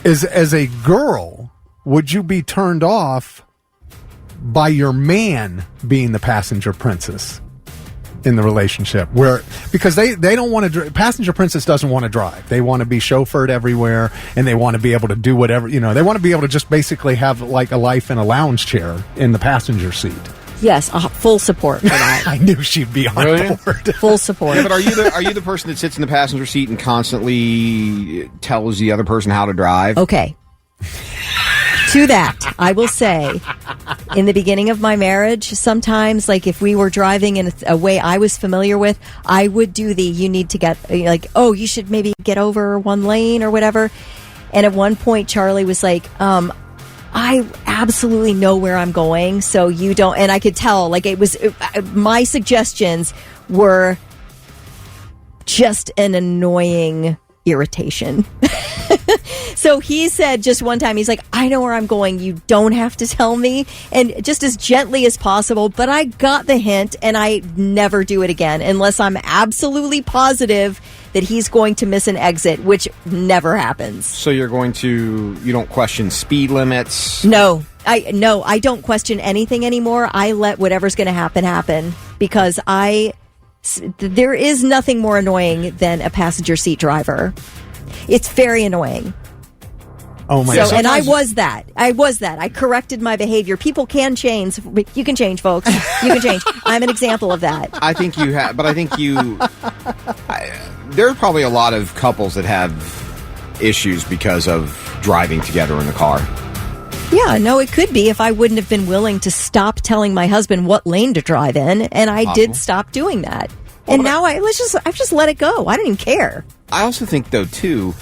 S5: as a girl, would you be turned off by your man being the passenger princess in the relationship? Because they don't want to. Passenger princess doesn't want to drive. They want to be chauffeured everywhere, and they want to be able to do whatever. They want to be able to just basically have like a life in a lounge chair in the passenger seat.
S4: Yes, full support for that.
S5: I knew she'd be on board.
S4: Full support.
S3: Yeah, but are you the person that sits in the passenger seat and constantly tells the other person how to drive?
S4: Okay. To that, I will say, in the beginning of my marriage, sometimes, like if we were driving in a way I was familiar with, I would do you need to get, you should maybe get over one lane or whatever. And at one point, Charlie was like, I absolutely know where I'm going, so you don't. And I could tell, my suggestions were just an annoying irritation. So he said just one time, he's like, I know where I'm going. You don't have to tell me. And just as gently as possible. But I got the hint, and I never do it again unless I'm absolutely positive that he's going to miss an exit, which never happens.
S3: So you don't question speed limits?
S4: No, I don't question anything anymore. I let whatever's going to happen because there is nothing more annoying than a passenger seat driver. It's very annoying.
S5: Oh my God.
S4: And I was that. I corrected my behavior. People can change. You can change, folks. You can change. I'm an example of that.
S3: I think you have, but I think there are probably a lot of couples that have issues because of driving together in the car.
S4: Yeah, no, it could be if I wouldn't have been willing to stop telling my husband what lane to drive in, and I did stop doing that. And now I've just let it go. I don't even care.
S3: I also think, though, too,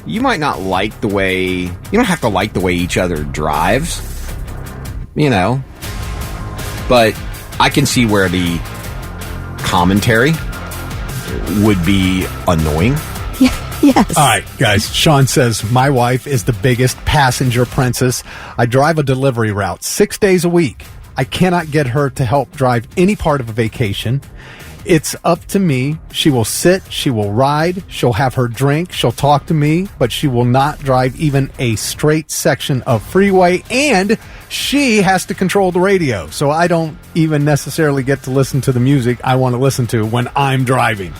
S3: you might not like the way... You don't have to like the way each other drives, but I can see where the commentary would be annoying.
S4: Yes.
S5: All right, guys. Sean says, my wife is the biggest passenger princess. I drive a delivery route 6 days a week. I cannot get her to help drive any part of a vacation. It's up to me. She will sit, she will ride, she'll have her drink, she'll talk to me, but she will not drive even a straight section of freeway, and she has to control the radio. So I don't even necessarily get to listen to the music I want to listen to when I'm driving.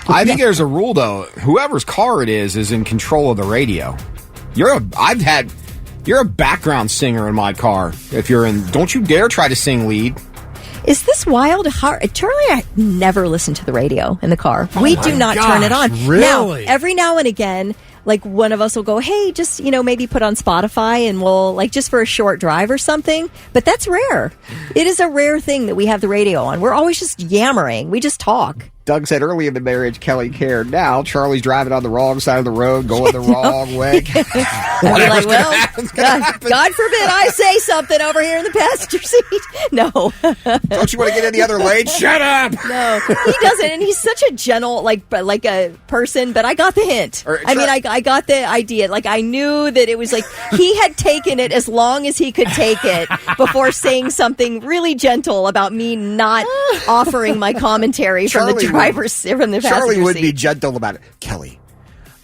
S3: I think there's a rule, though. Whoever's car it is in control of the radio. You're a background singer in my car. If you're in, don't you dare try to sing lead.
S4: Is this wild? Charlie, I never listen to the radio in the car. We do not turn it on.
S5: Really?
S4: Now, every now and again, like one of us will go, hey, just, maybe put on Spotify and we'll, just for a short drive or something. But that's rare. It is a rare thing that we have the radio on. We're always just yammering. We just talk.
S3: Doug said early in the marriage, Kelly cared. Now, Charlie's driving on the wrong side of the road, going the wrong way.
S4: Like, God forbid I say something over here in the passenger seat. No.
S3: Don't you want to get in the other lane? Shut up!
S4: No, he doesn't. And he's such a gentle, like a person, but I got the hint. I got the idea. Like, I knew that it was like he had taken it as long as he could take it before saying something really gentle about me not offering my commentary from the passenger
S3: Charlie would
S4: seat.
S3: be gentle about it. Kelly,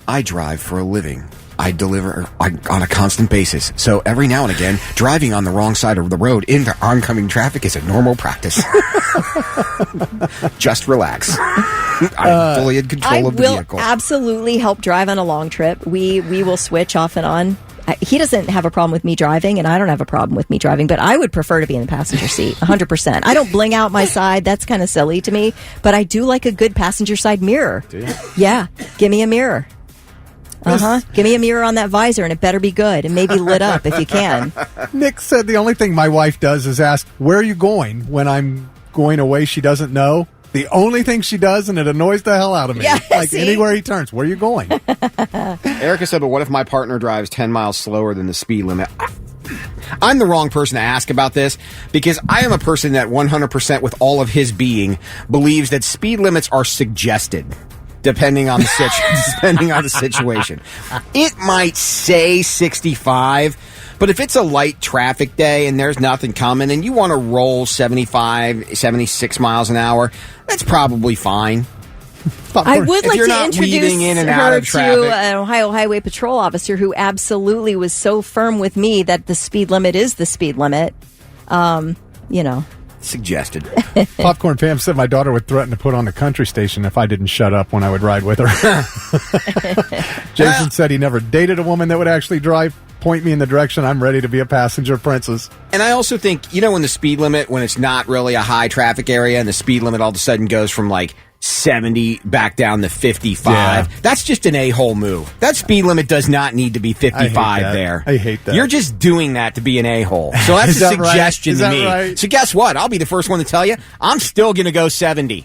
S3: I drive for a living. I deliver on a constant basis. So every now and again, driving on the wrong side of the road into oncoming traffic is a normal practice. Just relax. I'm fully in control of the vehicle.
S4: I will absolutely help drive on a long trip. We will switch off and on. He doesn't have a problem with me driving, and I don't have a problem with me driving, but I would prefer to be in the passenger seat, 100%. I don't bling out my side. That's kind of silly to me, but I do like a good passenger side mirror.
S3: Do you?
S4: Yeah, give me a mirror. Give me a mirror on that visor, and it better be good, and maybe lit up if you can.
S5: Nick said the only thing my wife does is ask, where are you going? When I'm going away she doesn't know. The only thing she does, and it annoys the hell out of me.
S4: Yeah,
S5: anywhere he turns, where are you going?
S3: Erica said, but what if my partner drives 10 miles slower than the speed limit? I'm the wrong person to ask about this because I am a person that 100% with all of his being believes that speed limits are suggested. Depending on the situation. It might say 65, but if it's a light traffic day and there's nothing coming and you want to roll 75, 76 miles an hour, that's probably fine.
S4: I would like to introduce
S3: in and
S4: her
S3: out of
S4: to an Ohio Highway Patrol officer who absolutely was so firm with me that the speed limit is the speed limit.
S3: Suggested.
S5: Popcorn Pam said my daughter would threaten to put on the country station if I didn't shut up when I would ride with her. Jason said he never dated a woman that would actually drive. Point me in the direction. I'm ready to be a passenger princess.
S3: And I also think, when the speed limit, when it's not really a high traffic area and the speed limit all of a sudden goes from like 70 back down to 55, that's just an a-hole move. That speed limit does not need to be 55 there.
S5: I hate that.
S3: You're just doing that to be an a-hole. So that's a suggestion to me.
S5: Right?
S3: So guess what? I'll be the first one to tell you, I'm still going to go 70.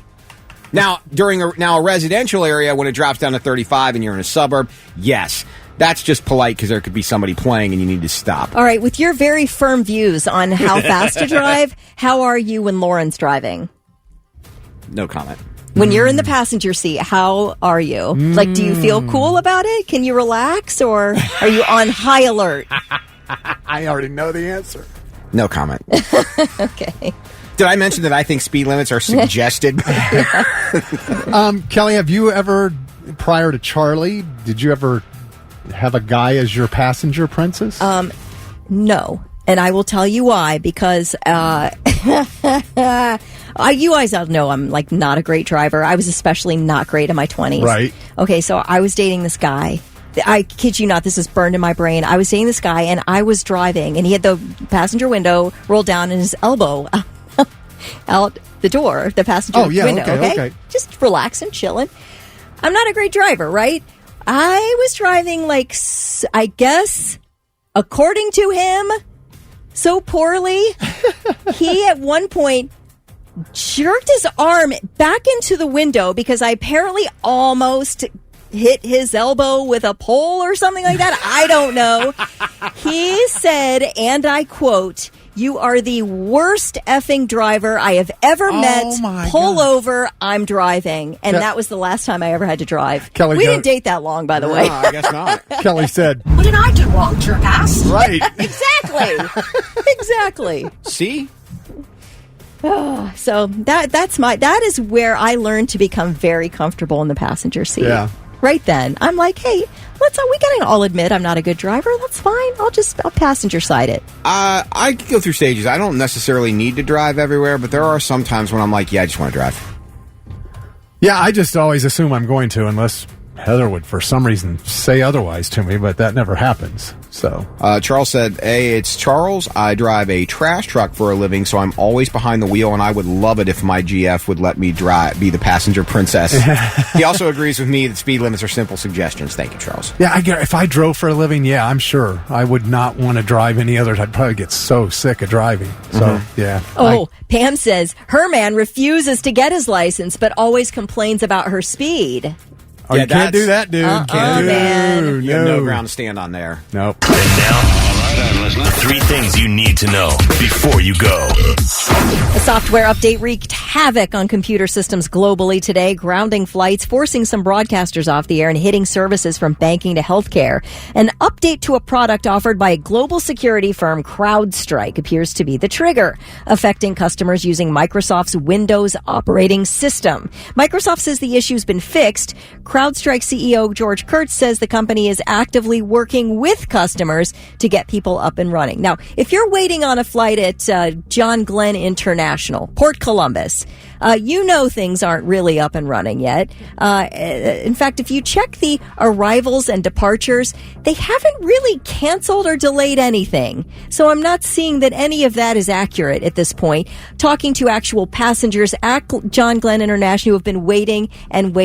S3: Now, a residential area, when it drops down to 35 and you're in a suburb, yes. That's just polite because there could be somebody playing and you need to stop.
S4: All right, with your very firm views on how fast to drive, how are you when Lauren's driving?
S3: No comment.
S4: When you're in the passenger seat, how are you? Like, do you feel cool about it? Can you relax, or are you on high alert?
S5: I already know the answer.
S3: No comment.
S4: Okay.
S3: Did I mention that I think speed limits are suggested?
S5: Kelly, have you ever, prior to Charlie, did you ever have a guy as your passenger princess?
S4: No. And I will tell you why, because you guys all know I'm like not a great driver. I was especially not great in my 20s.
S5: Right.
S4: Okay, so I was dating this guy. I kid you not, this is burned in my brain. I was dating this guy and I was driving and he had the passenger window rolled down and his elbow out the door, the passenger window. Okay. Just relaxing, chilling. I'm not a great driver, right? I was driving like, I guess, according to him, so poorly. He at one point jerked his arm back into the window because I apparently almost hit his elbow with a pole or something like that. I don't know. He said, and I quote, "You are the worst effing driver I have ever met. Pull over. I'm driving." And that was the last time I ever had to drive. We didn't date that long, by the way.
S3: I guess not.
S5: Kelly said,
S8: What did I do wrong, jerk ass?
S5: right.
S4: Exactly. Exactly.
S3: See?
S4: So that is where I learned to become very comfortable in the passenger seat.
S5: Yeah.
S4: Right then, I'm like, hey, we can all admit I'm not a good driver. That's fine. I'll passenger side it.
S3: I go through stages. I don't necessarily need to drive everywhere, but there are some times when I'm like, yeah, I just want to drive.
S5: Yeah, I just always assume I'm going to, unless Heather would, for some reason, say otherwise to me, but that never happens. So
S3: Charles said, "Hey, it's Charles. I drive a trash truck for a living, so I'm always behind the wheel, and I would love it if my GF would let me be the passenger princess." He also agrees with me that speed limits are simple suggestions. Thank you, Charles.
S5: Yeah, if I drove for a living, yeah, I'm sure I would not want to drive any others. I'd probably get so sick of driving. So, yeah.
S4: Pam says her man refuses to get his license, but always complains about her speed.
S5: Oh, you can't do that, dude.
S4: Man.
S3: You have no ground to stand on there.
S5: Nope.
S1: And now, all right, I'm listening. 3 things you need to know before you go.
S4: A software update wreaked havoc on computer systems globally today, grounding flights, forcing some broadcasters off the air, and hitting services from banking to healthcare. An update to a product offered by a global security firm, CrowdStrike, appears to be the trigger, affecting customers using Microsoft's Windows operating system. Microsoft says the issue's been fixed. CrowdStrike CEO George Kurtz says the company is actively working with customers to get people up and running. Now, if you're waiting on a flight at John Glenn International, Port Columbus, you know things aren't really up and running yet. In fact, if you check the arrivals and departures, they haven't really canceled or delayed anything. So I'm not seeing that any of that is accurate at this point. Talking to actual passengers at John Glenn International who have been waiting and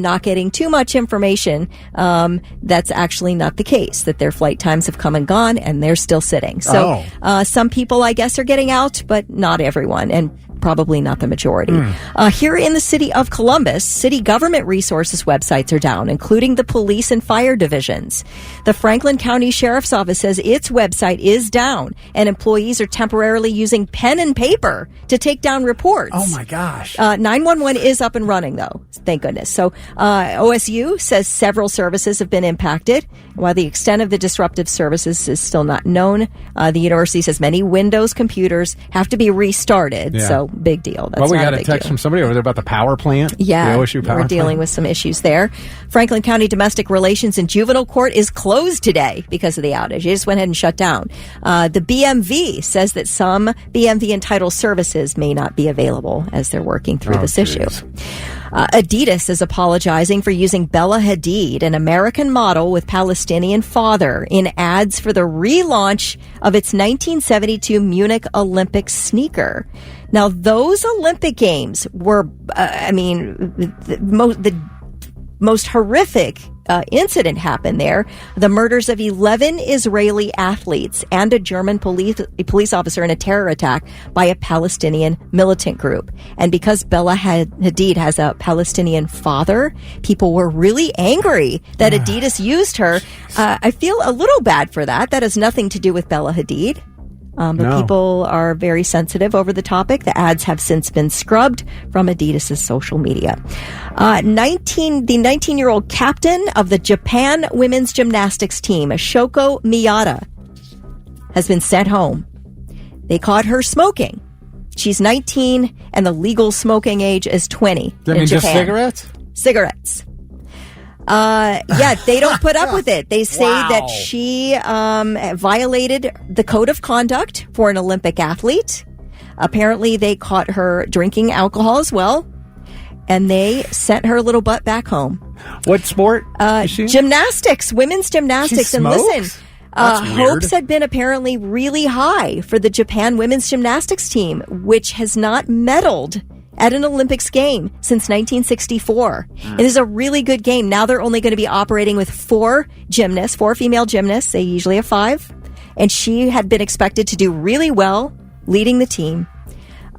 S4: not getting too much information, that's actually not the case, that their flight times have come and gone and they're still sitting. So some people, I guess, are getting out, but not everyone. And probably not the majority. Here in the city of Columbus, city government resources websites are down, including the police and fire divisions. The Franklin County Sheriff's Office says its website is down, and employees are temporarily using pen and paper to take down reports.
S5: Oh, my gosh.
S4: 911 is up and running, though. Thank goodness. So OSU says several services have been impacted, while the extent of the disruptive services is still not known. The university says many Windows computers have to be restarted.
S5: Yeah.
S4: So big deal. That's
S5: well, we
S4: not
S5: got
S4: a
S5: a
S4: big
S5: text
S4: deal.
S5: from somebody over there about the power plant.
S4: Yeah,
S5: the OSU power
S4: we're dealing
S5: plant.
S4: with some issues there. Franklin County Domestic Relations and Juvenile Court is closed today because of the outage. It just went ahead and shut down. The BMV says that some BMV entitled services may not be available as they're working through this issue. Adidas is apologizing for using Bella Hadid, an American model with Palestinian father, in ads for the relaunch of its 1972 Munich Olympic sneaker. Now, those Olympic Games were, the most horrific incident happened there. The murders of 11 Israeli athletes and a German police officer in a terror attack by a Palestinian militant group. And because Bella Hadid has a Palestinian father, people were really angry that Adidas used her. I feel a little bad for that. That has nothing to do with Bella Hadid. But people are very sensitive over the topic. The ads have since been scrubbed from Adidas' social media. The 19-year-old captain of the Japan women's gymnastics team, Shoko Miyata, has been sent home. They caught her smoking. She's 19, and the legal smoking age is 20
S5: Does that
S4: in
S5: mean
S4: Japan.
S5: just cigarettes?
S4: Cigarettes. They don't put up with it. They say that she violated the code of conduct for an Olympic athlete. Apparently, they caught her drinking alcohol as well, and they sent her little butt back home.
S5: What sport is she?
S4: Gymnastics, women's gymnastics.
S5: She
S4: and
S5: smokes?
S4: listen, hopes had been apparently really high for the Japan women's gymnastics team, which has not medaled at an Olympics game since 1964. It is a really good game. Now they're only going to be operating with 4 female gymnasts. They usually have 5. And she had been expected to do really well leading the team.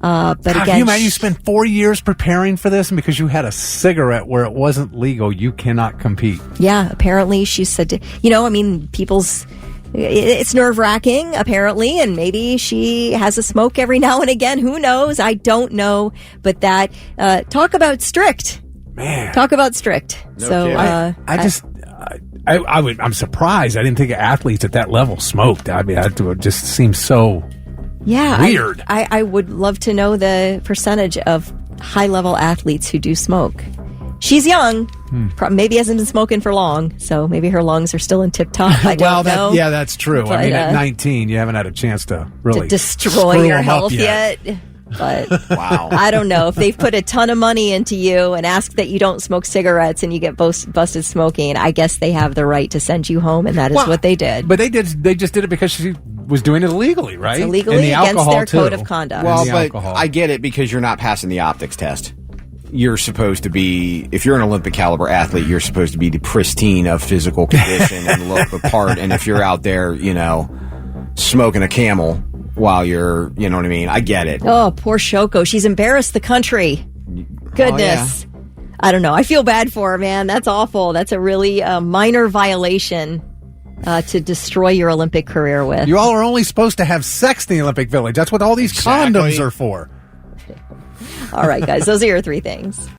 S4: But again,
S5: you spent 4 years preparing for this, and because you had a cigarette where it wasn't legal, you cannot compete.
S4: Yeah, apparently she said, it's nerve-wracking, apparently, and maybe she has a smoke every now and again. Who knows? I don't know. But that, talk about strict.
S5: Man.
S4: Talk about strict.
S5: No kidding. I'm surprised. I didn't think athletes at that level smoked. I mean, it just seems so weird.
S4: I would love to know the percentage of high-level athletes who do smoke. She's young. Maybe hasn't been smoking for long, so maybe her lungs are still in tip-top. I don't know.
S5: Yeah, that's true.
S4: But,
S5: I mean, at 19, you haven't had a chance to really
S4: destroy your health yet. But
S3: wow,
S4: I don't know. If they've put a ton of money into you and ask that you don't smoke cigarettes and you get busted smoking, I guess they have the right to send you home, and that is what they did.
S5: But they just did it because she was doing it illegally, right?
S4: It's illegally against their code of conduct.
S3: Well, but I get it because you're not passing the optics test. You're supposed to be, if you're an Olympic caliber athlete, you're supposed to be the pristine of physical condition and look the part. And if you're out there, smoking a Camel while you're, you know what I mean? I get it.
S4: Oh, poor Shoko. She's embarrassed the country. Goodness.
S3: Oh, yeah.
S4: I don't know. I feel bad for her, man. That's awful. That's a really minor violation to destroy your Olympic career with.
S5: You all are only supposed to have sex in the Olympic Village. That's what all these condoms are for.
S4: All right, guys. Those are your 3 things.